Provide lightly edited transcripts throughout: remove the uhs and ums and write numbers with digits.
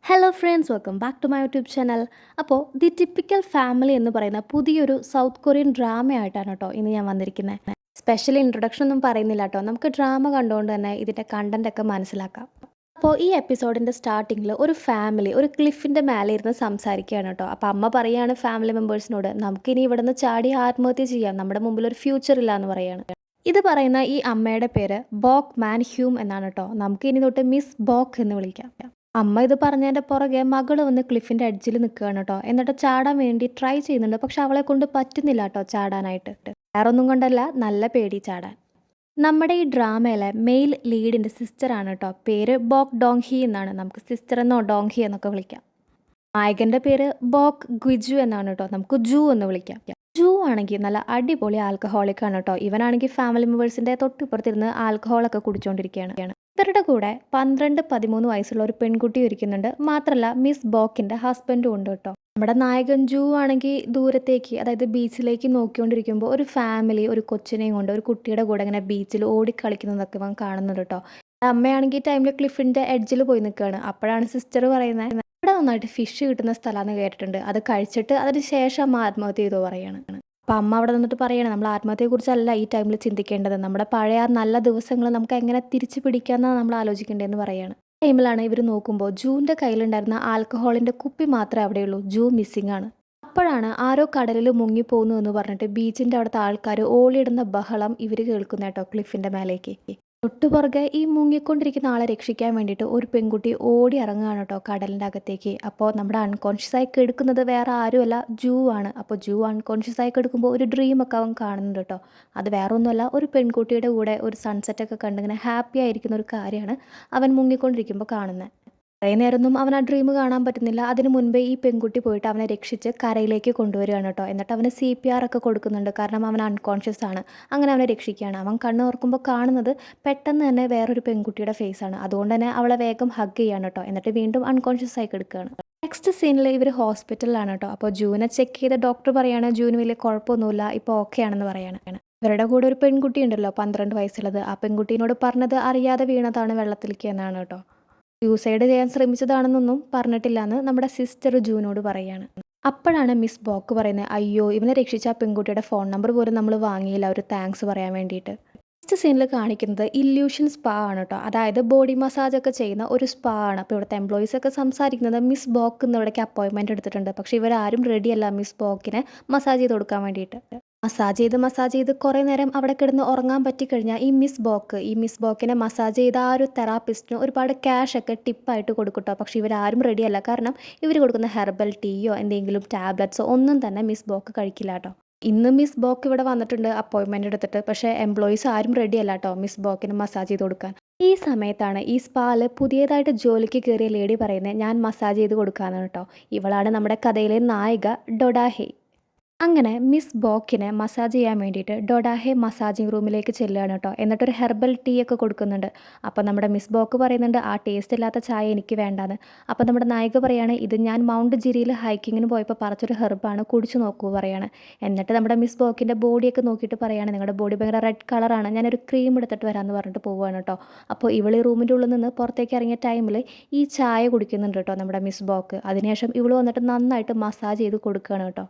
Hello friends, welcome back to my YouTube channel. അപ്പോൾ the typical family എന്ന് പറയുന്ന പുതിയൊരു സൗത്ത് കൊറിയൻ ഡ്രാമയായിട്ടാണ് കേട്ടോ ഇന്ന് ഞാൻ വന്നിരിക്കുന്നത്. സ്പെഷ്യൽ ഇൻട്രൊഡക്ഷൻ ഒന്നും പറയുന്നില്ല കേട്ടോ, നമുക്ക് ഡ്രാമ കണ്ടുകൊണ്ട് തന്നെ ഇതിൻ്റെ കണ്ടന്റ് ഒക്കെ മനസ്സിലാക്കാം. അപ്പോൾ ഈ എപ്പിസോഡിൻ്റെ സ്റ്റാർട്ടിങ്ങിൽ ഒരു ഫാമിലി ഒരു ക്ലിഫിൻ്റെ മേലെ ഇരുന്ന് സംസാരിക്കുകയാണ് കേട്ടോ. അപ്പോൾ അമ്മ പറയുകയാണ് ഫാമിലി മെമ്പേഴ്സിനോട്, നമുക്കിനി ഇവിടെ നിന്ന് ചാടി ആത്മഹത്യ ചെയ്യാം, നമ്മുടെ മുമ്പിൽ ഒരു ഫ്യൂച്ചർ ഇല്ല എന്ന് പറയുകയാണ്. ഇത് പറയുന്ന ഈ അമ്മയുടെ പേര് ബോക്ക് മാൻ ഹ്യൂം എന്നാണ് കേട്ടോ. നമുക്ക് ഇനി തൊട്ട് മിസ് ബോക്ക് എന്ന് വിളിക്കാം. അമ്മ ഇത് പറഞ്ഞതിൻ്റെ പുറകെ മകൾ വന്ന് ക്ലിഫിൻ്റെ എഡ്ജിൽ നിൽക്കുകയാണ് കേട്ടോ. എന്നിട്ട് ചാടാൻ വേണ്ടി ട്രൈ ചെയ്യുന്നുണ്ട്, പക്ഷെ അവളെ കൊണ്ട് പറ്റുന്നില്ല കേട്ടോ ചാടാനായിട്ട്. വേറെ ഒന്നും കൊണ്ടല്ല, നല്ല പേടി ചാടാൻ. നമ്മുടെ ഈ ഡ്രാമയിലെ മെയിൽ ലീഡിൻ്റെ സിസ്റ്ററാണ് കേട്ടോ. പേര് ബോക്ക് ഡോങ്ഹി എന്നാണ്. നമുക്ക് സിസ്റ്റർ എന്നോ ഡോങ്ഹി എന്നൊക്കെ വിളിക്കാം. നായകൻ്റെ പേര് ബോക്ക് ഗുജു എന്നാണ് കേട്ടോ. നമുക്ക് ജൂ എന്ന് വിളിക്കാം. ജൂ ആണെങ്കിൽ നല്ല അടിപൊളി ആൽക്കഹോളിക് ആണ് കേട്ടോ. ഇവനാണെങ്കിൽ ഫാമിലി മെമ്പേഴ്സിൻ്റെ തൊട്ടിപ്പുറത്തിരുന്ന് ആൽക്കഹോളൊക്കെ കുടിച്ചുകൊണ്ടിരിക്കുകയാണ്. ഇവരുടെ കൂടെ 12-13 വയസ്സുള്ള ഒരു പെൺകുട്ടി ഇരിക്കുന്നുണ്ട്. മാത്രമല്ല മിസ് ബോക്കിൻ്റെ ഹസ്ബൻഡും ഉണ്ട് കേട്ടോ. നമ്മുടെ നായകൻ ജൂ ആണെങ്കിൽ ദൂരത്തേക്ക്, അതായത് ബീച്ചിലേക്ക് നോക്കിക്കൊണ്ടിരിക്കുമ്പോൾ ഒരു ഫാമിലി ഒരു കൊച്ചിനെയും കൊണ്ട് ഒരു കുട്ടിയുടെ കൂടെ ഇങ്ങനെ ബീച്ചിൽ ഓടിക്കളിക്കുന്നതൊക്കെ ഇവൻ കാണുന്നുണ്ട് കേട്ടോ. അമ്മയാണെങ്കിൽ ഈ ടൈമിൽ ക്ലിഫിൻ്റെ എഡ്ജിൽ പോയി നിൽക്കുകയാണ്. അപ്പോഴാണ് സിസ്റ്റർ പറയുന്നത്, ഇവിടെ നന്നായിട്ട് ഫിഷ് കിട്ടുന്ന സ്ഥലമാണെന്ന് കേട്ടിട്ടുണ്ട്, അത് കഴിച്ചിട്ട് അതിന് ശേഷം അമ്മ ആത്മഹത്യ ചെയ്തോ പറയാണ്. അപ്പം അമ്മ അവിടെ നിന്നിട്ട് പറയണം, നമ്മൾ ആത്മഹത്യയെക്കുറിച്ചല്ല ഈ ടൈമിൽ ചിന്തിക്കേണ്ടത്, നമ്മുടെ പഴയ ആ നല്ല ദിവസങ്ങൾ നമുക്ക് എങ്ങനെ തിരിച്ചു പിടിക്കാമെന്നാണ് നമ്മൾ ആലോചിക്കേണ്ടതെന്ന് പറയാണ്. ടൈമിലാണ് ഇവർ നോക്കുമ്പോൾ ജൂൻ്റെ കയ്യിലുണ്ടായിരുന്ന ആൽക്കഹോളിൻ്റെ കുപ്പി മാത്രമേ അവിടെയുള്ളൂ. ജൂ മിസ്സിംഗ് ആണ്. അപ്പോഴാണ് ആരോ കടലിൽ മുങ്ങിപ്പോകുന്നു എന്ന് പറഞ്ഞിട്ട് ബീച്ചിൻ്റെ അവിടുത്തെ ആൾക്കാർ ഓളിയിടുന്ന ബഹളം ഇവർ കേൾക്കുന്ന കേട്ടോ ക്ലിഫിൻ്റെ മേലേക്ക്. തൊട്ടുപുറകെ ഈ മുങ്ങിക്കൊണ്ടിരിക്കുന്ന ആളെ രക്ഷിക്കാൻ വേണ്ടിയിട്ട് ഒരു പെൺകുട്ടി ഓടി ഇറങ്ങുകയാണ് കേട്ടോ കടലിൻ്റെ അകത്തേക്ക്. അപ്പോൾ നമ്മുടെ അൺകോൺഷ്യസ് ആയി കെടുക്കുന്നത് വേറെ ആരുമല്ല, ജൂ ആണ്. അപ്പോൾ ജൂ അൺകോൺഷ്യസ് ആയി കെടുക്കുമ്പോൾ ഒരു ഡ്രീമൊക്കെ അവൻ കാണുന്നുണ്ട് കേട്ടോ. അത് വേറെ ഒന്നുമല്ല, ഒരു പെൺകുട്ടിയുടെ കൂടെ ഒരു സൺസെറ്റൊക്കെ കണ്ടിങ്ങനെ ഹാപ്പി ആയിരിക്കുന്ന ഒരു കാര്യമാണ് അവൻ മുങ്ങിക്കൊണ്ടിരിക്കുമ്പോൾ കാണുന്നത്. കുറേ നേരമൊന്നും അവൻ ആ ഡ്രീം കാണാൻ പറ്റുന്നില്ല. അതിന് മുൻപേ ഈ പെൺകുട്ടി പോയിട്ട് അവനെ രക്ഷിച്ച് കരയിലേക്ക് കൊണ്ടുവരികയാണ് കേട്ടോ. എന്നിട്ട് അവന് CPR ഒക്കെ കൊടുക്കുന്നുണ്ട്, കാരണം അവൻ അൺകോൺഷ്യസ് ആണ്. അങ്ങനെ അവനെ രക്ഷിക്കുകയാണ്. അവൻ കണ്ണ് തുറക്കുമ്പോൾ കാണുന്നത് പെട്ടെന്ന് തന്നെ വേറൊരു പെൺകുട്ടിയുടെ ഫേസാണ്. അതുകൊണ്ട് തന്നെ അവളെ വേഗം ഹഗ് ചെയ്യാണ് കേട്ടോ. എന്നിട്ട് വീണ്ടും അൺകോൺഷ്യസ് ആയി കിടക്കുകയാണ്. നെക്സ്റ്റ് സീനിൽ ഇവർ ഹോസ്പിറ്റലിലാണ് കേട്ടോ. അപ്പോൾ ജൂനെ ചെക്ക് ചെയ്ത ഡോക്ടർ പറയാണ് ജൂന് വലിയ കുഴപ്പമൊന്നുമില്ല, ഇപ്പോൾ ഓക്കെ ആണെന്ന് പറയാണ്. ഇവരുടെ കൂടെ ഒരു പെൺകുട്ടി ഉണ്ടല്ലോ, 12 വയസ്സുള്ളത്. ആ പെൺകുട്ടീനോട് പറഞ്ഞത് അറിയാതെ വീണതാണ് വെള്ളത്തിലേക്ക് എന്നാണ് കേട്ടോ. സൂസൈഡ് ചെയ്യാൻ ശ്രമിച്ചതാണെന്നൊന്നും പറഞ്ഞിട്ടില്ല നമ്മുടെ സിസ്റ്റർ ജൂനോട് പറയാണ്. അപ്പോഴാണ് മിസ് ബോക്ക് പറയുന്നത്, അയ്യോ ഇവനെ രക്ഷിച്ച ആ പെൺകുട്ടിയുടെ ഫോൺ നമ്പർ പോലും നമ്മൾ വാങ്ങിയില്ല ഒരു താങ്ക്സ് പറയാൻ വേണ്ടിയിട്ട്. നെക്സ്റ്റ് സീനിൽ കാണിക്കുന്നത് ഇല്യൂഷൻ സ്പാ ആണ് കേട്ടോ. അതായത് ബോഡി മസാജ് ഒക്കെ ചെയ്യുന്ന ഒരു സ്പാ ആണ്. അപ്പോൾ ഇവിടുത്തെ എംപ്ലോയീസ് ഒക്കെ സംസാരിക്കുന്നത് മിസ് ബോക്ക് ഇവിടേക്ക് അപ്പോയിൻമെൻറ്റ് എടുത്തിട്ടുണ്ട്, പക്ഷേ ഇവരാരും റെഡിയല്ല മിസ് ബോക്കിനെ മസാജ് ചെയ്ത് കൊടുക്കാൻ വേണ്ടിയിട്ട്. മസാജ് ചെയ്ത് കുറേ നേരം അവിടെ കിടന്ന് ഉറങ്ങാൻ പറ്റിക്കഴിഞ്ഞാൽ ഈ മിസ് ബോക്കിനെ മസാജ് ചെയ്ത ആ ഒരു തെറാപ്പിസ്റ്റിന് ഒരുപാട് ക്യാഷൊക്കെ ടിപ്പായിട്ട് കൊടുക്കട്ടോ. പക്ഷേ ഇവരാരും റെഡിയല്ല, കാരണം ഇവർ കൊടുക്കുന്ന ഹെർബൽ ടീയോ എന്തെങ്കിലും ടാബ്ലറ്റ്സോ ഒന്നും തന്നെ മിസ് ബോക്ക് കഴിക്കില്ല കേട്ടോ. ഇന്ന് മിസ് ബോക്ക് ഇവിടെ വന്നിട്ടുണ്ട് അപ്പോയിൻമെൻറ്റ് എടുത്തിട്ട്, പക്ഷേ എംപ്ലോയീസ് ആരും റെഡിയല്ല കേട്ടോ മിസ് ബോക്കിന് മസാജ് ചെയ്ത് കൊടുക്കാൻ. ഈ സമയത്താണ് ഈ സ്പാല് പുതിയതായിട്ട് ജോലിക്ക് കയറിയ ലേഡി പറയുന്നത്, ഞാൻ മസാജ് ചെയ്ത് കൊടുക്കാമെന്ന് കേട്ടോ. ഇവളാണ് നമ്മുടെ കഥയിലെ നായിക ഡൊഡാഹെ. അങ്ങനെ മിസ് ബോക്കിനെ മസാജ് ചെയ്യാൻ വേണ്ടിയിട്ട് ഡൊഡാഹെ മസാജിങ് റൂമിലേക്ക് ചെല്ലുകയാണ് കേട്ടോ. എന്നിട്ടൊരു ഹെർബൽ ടീ ഒക്കെ കൊടുക്കുന്നുണ്ട്. അപ്പോൾ നമ്മുടെ മിസ് ബോക്ക് പറയുന്നുണ്ട്, ആ ടേസ്റ്റ് ഇല്ലാത്ത ചായ എനിക്ക് വേണ്ടാന്ന്. അപ്പോൾ നമ്മുടെ നായിക പറയാണ്, ഇത് ഞാൻ മൗണ്ട് ജിരിയിൽ ഹൈക്കിങ്ങിന് പോയപ്പോൾ പറിച്ചൊരു ഹെർബാണ്, കുടിച്ചു നോക്കൂ പറയാണ്. എന്നിട്ട് നമ്മുടെ മിസ് ബോക്കിൻ്റെ ബോഡിയൊക്കെ നോക്കിയിട്ട് പറയാണ്, നിങ്ങളുടെ ബോഡി ഭയങ്കര റെഡ് കളറാണ്, ഞാനൊരു ക്രീം എടുത്തിട്ട് വരാമെന്ന് പറഞ്ഞിട്ട് പോവുകയാണ് കേട്ടോ. അപ്പോൾ ഇവൾ ഈ റൂമിൻ്റെ ഉള്ളിൽ നിന്ന് പുറത്തേക്ക് ഇറങ്ങിയ ടൈമിൽ ഈ ചായ കുടിക്കുന്നുണ്ട് കേട്ടോ നമ്മുടെ മിസ് ബോക്ക്. അതിനുശേഷം ഇവൾ വന്നിട്ട് നന്നായിട്ട് മസാജ് ചെയ്ത് കൊടുക്കുകയാണ് കേട്ടോ.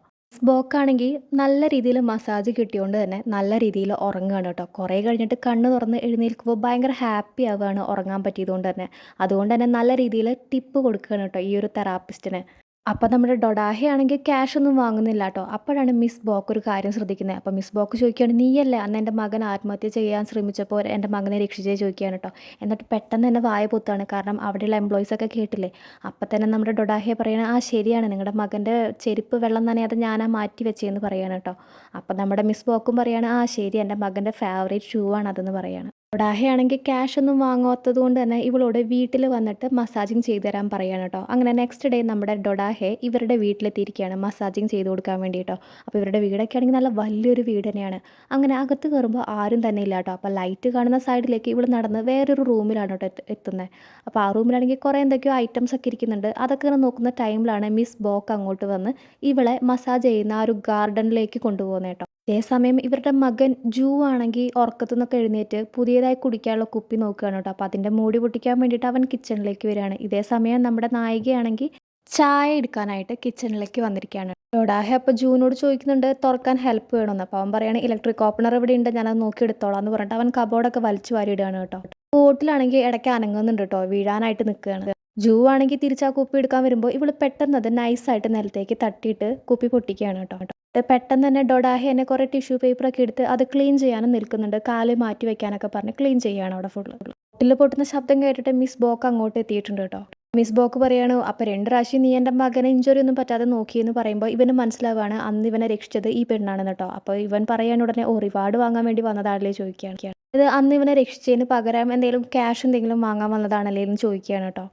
ബോക്കാണെങ്കിൽ നല്ല രീതിയിൽ മസാജ് കിട്ടിയോണ്ട് തന്നെ നല്ല രീതിയിൽ ഉറങ്ങുകയാണ് കേട്ടോ. കുറേ കഴിഞ്ഞിട്ട് കണ്ണ് തുറന്ന് എഴുന്നേൽക്കുമ്പോൾ ഭയങ്കര ഹാപ്പി ആവുകയാണ് ഉറങ്ങാൻ പറ്റിയതുകൊണ്ട് തന്നെ. അതുകൊണ്ട് തന്നെ നല്ല രീതിയിൽ ടിപ്പ് കൊടുക്കുകയാണ് കേട്ടോ ഈ ഒരു തെറാപ്പിസ്റ്റിന്. അപ്പോൾ നമ്മുടെ ഡൊഡാഹെ ആണെങ്കിൽ ക്യാഷ് ഒന്നും വാങ്ങുന്നില്ല കേട്ടോ. അപ്പോഴാണ് മിസ് ബോക്ക് ഒരു കാര്യം ശ്രദ്ധിക്കുന്നത്. അപ്പോൾ മിസ് ബോക്ക് ചോദിക്കുകയാണ്, നീയല്ലേ അന്ന് എൻ്റെ മകൻ ആത്മഹത്യ ചെയ്യാൻ ശ്രമിച്ചപ്പോൾ എൻ്റെ മകനെ രക്ഷിച്ചേ ചോദിക്കുകയാണ് കേട്ടോ. എന്നിട്ട് പെട്ടെന്ന് തന്നെ വായ പൊത്താണ്, കാരണം അവിടെയുള്ള എംപ്ലോയീസൊക്കെ കേട്ടില്ലേ. അപ്പം തന്നെ നമ്മുടെ ഡൊഡാഹെ പറയണത്, ആ ശരിയാണ്, നിങ്ങളുടെ മകൻ്റെ ചെരുപ്പ് വെള്ളം നനയാതെ ഞാനാ മാറ്റി വെച്ചതെന്ന് പറയാണ് കേട്ടോ. അപ്പം നമ്മുടെ മിസ് ബോക്കും പറയാണ്, ആ ശരി, എൻ്റെ മകൻ്റെ ഫേവറേറ്റ് ഷൂ ആണ് അതെന്ന് പറയാണ്. ഡൊഡാഹയാണെങ്കിൽ ക്യാഷ് ഒന്നും വാങ്ങാത്തത് കൊണ്ട് തന്നെ ഇവളോട് വീട്ടിൽ വന്നിട്ട് മസാജിങ് ചെയ്തു തരാൻ പറയാണ് കേട്ടോ. അങ്ങനെ നെക്സ്റ്റ് ഡേ നമ്മുടെ ഡൊഡാഹെ ഇവരുടെ വീട്ടിലെത്തിയിരിക്കുകയാണ് മസാജിങ് ചെയ്ത് കൊടുക്കാൻ വേണ്ടിയിട്ടോ. അപ്പോൾ ഇവരുടെ വീടൊക്കെ ആണെങ്കിൽ നല്ല വലിയൊരു വീട് തന്നെയാണ്. അങ്ങനെ അകത്ത് കയറുമ്പോൾ ആരും തന്നെ ഇല്ല കേട്ടോ. അപ്പോൾ ലൈറ്റ് കാണുന്ന സൈഡിലേക്ക് ഇവൾ നടന്ന് വേറൊരു റൂമിലാണ് കേട്ടോ എത്തുന്നത്. അപ്പോൾ ആ റൂമിലാണെങ്കിൽ കുറേ എന്തൊക്കെയോ ഐറ്റംസ് ഒക്കെ ഇരിക്കുന്നുണ്ട്. അതൊക്കെ ഇങ്ങനെ നോക്കുന്ന ടൈമിലാണ് മിസ് ബോക്ക് അങ്ങോട്ട് വന്ന് ഇവളെ മസാജ് ചെയ്യുന്ന ആ ഒരു ഗാർഡനിലേക്ക് കൊണ്ടുപോകുന്നത് കേട്ടോ. അതേസമയം ഇവരുടെ മകൻ ജൂ ആണെങ്കിൽ ഉറക്കത്തു നിന്നൊക്കെ എഴുന്നേറ്റ് പുതിയതായി കുടിക്കാനുള്ള കുപ്പി നോക്കുകയാണ് കേട്ടോ. അപ്പോൾ അതിൻ്റെ മൂടി പൊട്ടിക്കാൻ വേണ്ടിയിട്ട് അവൻ കിച്ചണിലേക്ക് വരികയാണ്. ഇതേ സമയം നമ്മുടെ നായികയാണെങ്കിൽ ചായ എടുക്കാനായിട്ട് കിച്ചണിലേക്ക് വന്നിരിക്കുകയാണ്. ഡോഡാഹെ അപ്പോൾ ജൂനോട് ചോദിക്കുന്നുണ്ട് തുറക്കാൻ ഹെൽപ്പ് വേണമെന്ന്. അപ്പോൾ അവൻ പറയാണ് ഇലക്ട്രിക് ഓപ്പണർ ഇവിടെ ഉണ്ട്, ഞാനത് നോക്കി എടുത്തോളാം എന്ന് പറഞ്ഞിട്ട് അവൻ കബോർഡൊക്കെ വലിച്ചു വാരിയിടുകയാണ് കേട്ടോ. ബോട്ടിലാണെങ്കിൽ ഇടയ്ക്ക് അനങ്ങുന്നുണ്ട് കേട്ടോ, വീഴാനായിട്ട് നിൽക്കുകയാണ്. ജൂ ആണെങ്കിൽ തിരിച്ച് ആ കുപ്പി എടുക്കാൻ വരുമ്പോൾ ഇവള് പെട്ടെന്ന് അത് നൈസായിട്ട് നിലത്തേക്ക് തട്ടിയിട്ട് കുപ്പി പൊട്ടിക്കുകയാണ് കേട്ടോ. പെട്ടെന്ന് തന്നെ ഡൊഡാഹെ തന്നെ കുറേ ടിഷ്യൂ പേപ്പറൊക്കെ എടുത്ത് അത് ക്ലീൻ ചെയ്യാനും നിൽക്കുന്നുണ്ട്. കാല് മാറ്റി വെക്കാനൊക്കെ പറഞ്ഞ് ക്ലീൻ ചെയ്യുകയാണ് അവിടെ ഫുള്ള്. ബോട്ടിൽ പൊട്ടുന്ന ശബ്ദം കേട്ടിട്ട് മിസ് ബോക്ക് അങ്ങോട്ട് എത്തിയിട്ടുണ്ട് കേട്ടോ. മിസ് ബോക്ക് പറയാണ് അപ്പോൾ 2 പ്രാവശ്യം നീ എൻ്റെ മകനെ ഇഞ്ചുറി ഒന്നും പറ്റാതെ നോക്കിയെന്ന് പറയുമ്പോൾ ഇവന് മനസ്സിലാവുകയാണ് അന്ന് ഇവനെ രക്ഷിച്ചത് ഈ പെണ്ണാണെന്ന് കേട്ടോ. അപ്പോൾ ഇവൻ പറയാൻ ഉടനെ റിവാർഡ് വാങ്ങാൻ വേണ്ടി വന്നതാണല്ലേ ചോദിക്കുകയാണ്. ഇത് അന്ന് ഇവനെ രക്ഷിച്ചതിന് പകരം എന്തെങ്കിലും ക്യാഷ് എന്തെങ്കിലും വാങ്ങാൻ വന്നതാണല്ലേ എന്ന് ചോദിക്കുകയാണ് കേട്ടോ.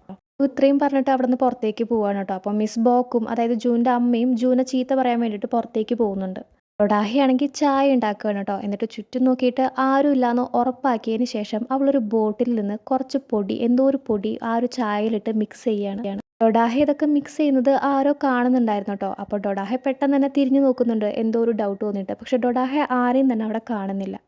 ഇത്രയും പറഞ്ഞിട്ട് അവിടെ നിന്ന് പുറത്തേക്ക് പോവാണ് കേട്ടോ. അപ്പോൾ മിസ് ബോക്കും അതായത് ജൂൻ്റെ അമ്മയും ജൂനെ ചീത്ത പറയാൻ വേണ്ടിയിട്ട് പുറത്തേക്ക് പോകുന്നുണ്ട്. ഡൊഡാഹി ആണെങ്കിൽ ചായ ഉണ്ടാക്കുകയാണ് കേട്ടോ. എന്നിട്ട് ചുറ്റും നോക്കിയിട്ട് ആരും ഇല്ലാന്ന് ഉറപ്പാക്കിയതിന് ശേഷം അവളൊരു ബോട്ടിൽ നിന്ന് കുറച്ച് പൊടി, എന്തോ ഒരു പൊടി ആ ഒരു ചായയിലിട്ട് മിക്സ് ചെയ്യാണ്. ഡൊഡാഹെ ഇതൊക്കെ മിക്സ് ചെയ്യുന്നത് ആരോ കാണുന്നുണ്ടായിരുന്നു കേട്ടോ. അപ്പോൾ ഡൊഡാഹെ പെട്ടെന്ന് തന്നെ തിരിഞ്ഞു നോക്കുന്നുണ്ട്, എന്തോ ഒരു ഡൗട്ട് തോന്നിയിട്ട്. പക്ഷെ ഡൊഡാഹെ ആരെയും തന്നെ അവിടെ കാണുന്നില്ല.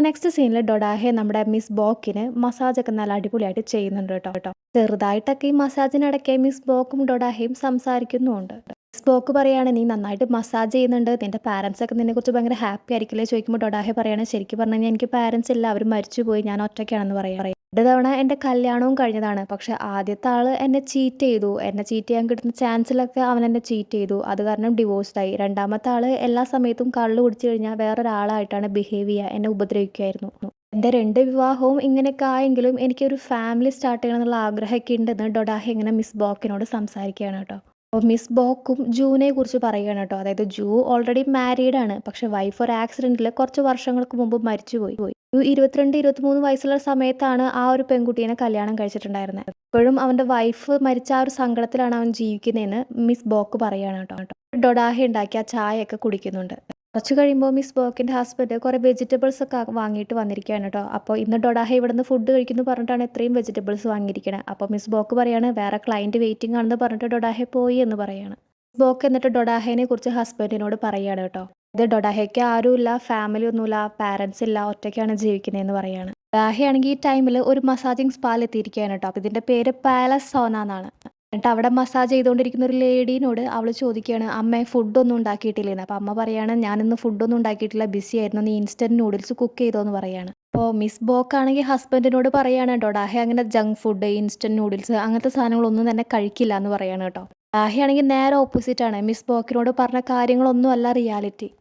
നെക്സ്റ്റ് സീനിൽ ഡൊഡാഹെ നമ്മുടെ മിസ് ബോക്കിന് മസാജൊക്കെ നല്ല അടിപൊളിയായിട്ട് ചെയ്യുന്നുണ്ട് കേട്ടോ. ചെറുതായിട്ടൊക്കെ ഈ മസാജിനിടയ്ക്ക് മിസ് ബോക്കും ഡൊഡാഹയും സംസാരിക്കുന്നുമുണ്ട്. മിസ് ബോക്ക് പറയാണ് നീ നന്നായിട്ട് മസാജ് ചെയ്യുന്നുണ്ട്, നിന്റെ പാരൻസ് ഒക്കെ നിന്നെക്കുറിച്ച് ഭയങ്കര ഹാപ്പി ആയിരിക്കില്ലേ ചോദിക്കുമ്പോൾ ഡൊഡാഹെ പറയാണ് ശരിക്കും പറഞ്ഞു കഴിഞ്ഞാൽ എനിക്ക് പാരൻസ് ഇല്ല, അവർ മരിച്ചുപോയി, ഞാൻ ഒറ്റയ്ക്കാണെന്ന് പറയാം. 2 തവണ എൻ്റെ കല്യാണവും കഴിഞ്ഞതാണ്. പക്ഷെ ആദ്യത്തെ ആൾ എന്നെ ചീറ്റ് ചെയ്തു, എന്നെ ചീറ്റ് ചെയ്യാൻ കിട്ടുന്ന ചാൻസിലൊക്കെ അവൻ എന്നെ ചീറ്റ് ചെയ്തു, അത് കാരണം ഡിവോഴ്സ്ഡായി. രണ്ടാമത്തെ ആൾ എല്ലാ സമയത്തും കള്ള് കുടിച്ചു കഴിഞ്ഞാൽ വേറൊരാളായിട്ടാണ് ബിഹേവ് ചെയ്യുക, എന്നെ ഉപദ്രവിക്കുമായിരുന്നു. എൻ്റെ 2 വിവാഹവും ഇങ്ങനെയൊക്കെ ആയെങ്കിലും എനിക്കൊരു ഫാമിലി സ്റ്റാർട്ട് ചെയ്യണം എന്നുള്ള ആഗ്രഹമൊക്കെ ഉണ്ടെന്ന് ഡൊഡാഹെ ഇങ്ങനെ മിസ് ബോക്കിനോട് സംസാരിക്കുകയാണ് കേട്ടോ. അപ്പോൾ മിസ് ബോക്കും ജൂനെ കുറിച്ച് പറയുകയാണ് കേട്ടോ. അതായത് ജൂ ഓൾറെഡി മാരീഡ് ആണ്, പക്ഷെ വൈഫ് ഒരു ആക്സിഡൻറ്റിൽ കുറച്ച് വർഷങ്ങൾക്ക് മുമ്പ് മരിച്ചുപോയി. 22-23 വയസ്സുള്ള സമയത്താണ് ആ ഒരു പെൺകുട്ടീനെ കല്യാണം കഴിച്ചിട്ടുണ്ടായിരുന്നത്. ഇപ്പോഴും അവൻ്റെ വൈഫ് മരിച്ച ആ ഒരു സങ്കടത്തിലാണ് അവൻ ജീവിക്കുന്നതെന്ന് മിസ് ബോക്ക് പറയുകയാണ് കേട്ടോ. ഡൊഡാഹെ ഉണ്ടാക്കിയ ചായയൊക്കെ കുടിക്കുന്നുണ്ട്. കുറച്ച് കഴിയുമ്പോൾ മിസ് ബോക്കിൻ്റെ ഹസ്ബൻഡ് കുറേ വെജിറ്റബിൾസ് ഒക്കെ വാങ്ങിയിട്ട് വന്നിരിക്കുകയാണ് കേട്ടോ. അപ്പോൾ ഇന്ന് ഡൊഡാഹെ ഇവിടുന്ന് ഫുഡ് കഴിക്കുന്നു പറഞ്ഞിട്ടാണ് ഇത്രയും വെജിറ്റബിൾസ് വാങ്ങിയിരിക്കുന്നത്. അപ്പോൾ മിസ് ബോക്ക് പറയാണ് വേറെ ക്ലയൻറ്റ് വെയിറ്റിംഗ് ആണെന്ന് പറഞ്ഞിട്ട് ഡൊഡാഹെ പോയി എന്ന് പറയാണ്. മിസ് ബോക്ക് എന്നിട്ട് ഡൊഡാഹേനെ കുറിച്ച് ഹസ്ബൻഡിനോട് പറയുകയാണ് കേട്ടോ. ഇത് ഡൊഡാഹയ്ക്ക് ആരുമില്ല, ഫാമിലി ഒന്നുമില്ല, പാരൻസ് ഇല്ല, ഒറ്റയ്ക്കാണ് ജീവിക്കുന്നതെന്ന് പറയാണ്. ഡൊഡാഹെ ആണെങ്കിൽ ഈ ടൈമിൽ ഒരു മസാജിങ് സ്പാൽ എത്തിയിരിക്കുകയാണ് കേട്ടോ. അപ്പോൾ ഇതിൻ്റെ പേര് പാലസ് സോന എന്നാണ്. എന്നിട്ട് അവിടെ മസാജ് ചെയ്തുകൊണ്ടിരിക്കുന്ന ഒരു ലേഡീനോട് അവൾ ചോദിക്കുകയാണ് അമ്മേ ഫുഡൊന്നും ഉണ്ടാക്കിയിട്ടില്ലേന്ന്. അപ്പോൾ അമ്മ പറയാണ് ഞാനിന്ന് ഫുഡൊന്നും ഉണ്ടാക്കിയിട്ടില്ല, ബിസി ആയിരുന്നു, നീ ഇൻസ്റ്റൻറ്റ് നൂഡിൽസ് കുക്ക് ചെയ്തോ എന്ന് പറയാണ്. അപ്പോൾ മിസ് ബോക്ക് ആണെങ്കിൽ ഹസ്ബൻഡിനോട് പറയാണ് ഡൊഡാഹെ അങ്ങനെ ജങ്ക് ഫുഡ്, ഇൻസ്റ്റൻറ്റ് നൂഡിൽസ് അങ്ങനത്തെ സാധനങ്ങളൊന്നും തന്നെ കഴിക്കില്ല എന്ന് പറയാണ് കേട്ടോ. ഡൊഡാഹെ ആണെങ്കിൽ നേരെ ഓപ്പോസിറ്റാണ്. മിസ് ബോക്കിനോട് പറഞ്ഞ കാര്യങ്ങളൊന്നും അല്ല റിയാലിറ്റി.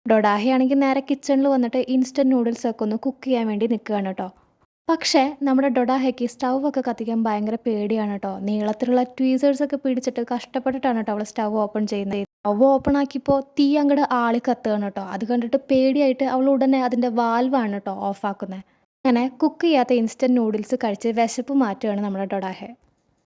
ഡൊഡാഹെ ആണെങ്കിൽ നേരെ കിച്ചണിൽ വന്നിട്ട് ഇൻസ്റ്റൻറ്റ് നൂഡിൽസ് ഒക്കെ ഒന്ന് കുക്ക് ചെയ്യാൻ വേണ്ടി നിൽക്കുകയാണ് കേട്ടോ. പക്ഷേ നമ്മുടെ ഡൊഡാഹയ്ക്ക് സ്റ്റൗവൊക്കെ കത്തിക്കാൻ ഭയങ്കര പേടിയാണ് കേട്ടോ. നീളത്തിലുള്ള ട്വീസേഴ്സൊക്കെ പിടിച്ചിട്ട് കഷ്ടപ്പെട്ടിട്ടാണ് കേട്ടോ അവൾ സ്റ്റൗ ഓപ്പൺ ചെയ്യുന്നത്. സ്റ്റൗ ഓപ്പൺ ആക്കിയപ്പോൾ തീ അങ്ങോട്ട് ആളി കത്തുകയാണ് കേട്ടോ. അത് കണ്ടിട്ട് പേടിയായിട്ട് അവൾ ഉടനെ അതിൻ്റെ വാൽവാണ് കേട്ടോ ഓഫാക്കുന്നത്. അങ്ങനെ കുക്ക് ചെയ്യാത്ത ഇൻസ്റ്റൻറ്റ് നൂഡിൽസ് കഴിച്ച് വിശപ്പ് മാറ്റുകയാണ് നമ്മുടെ ഡൊഡാഹെ.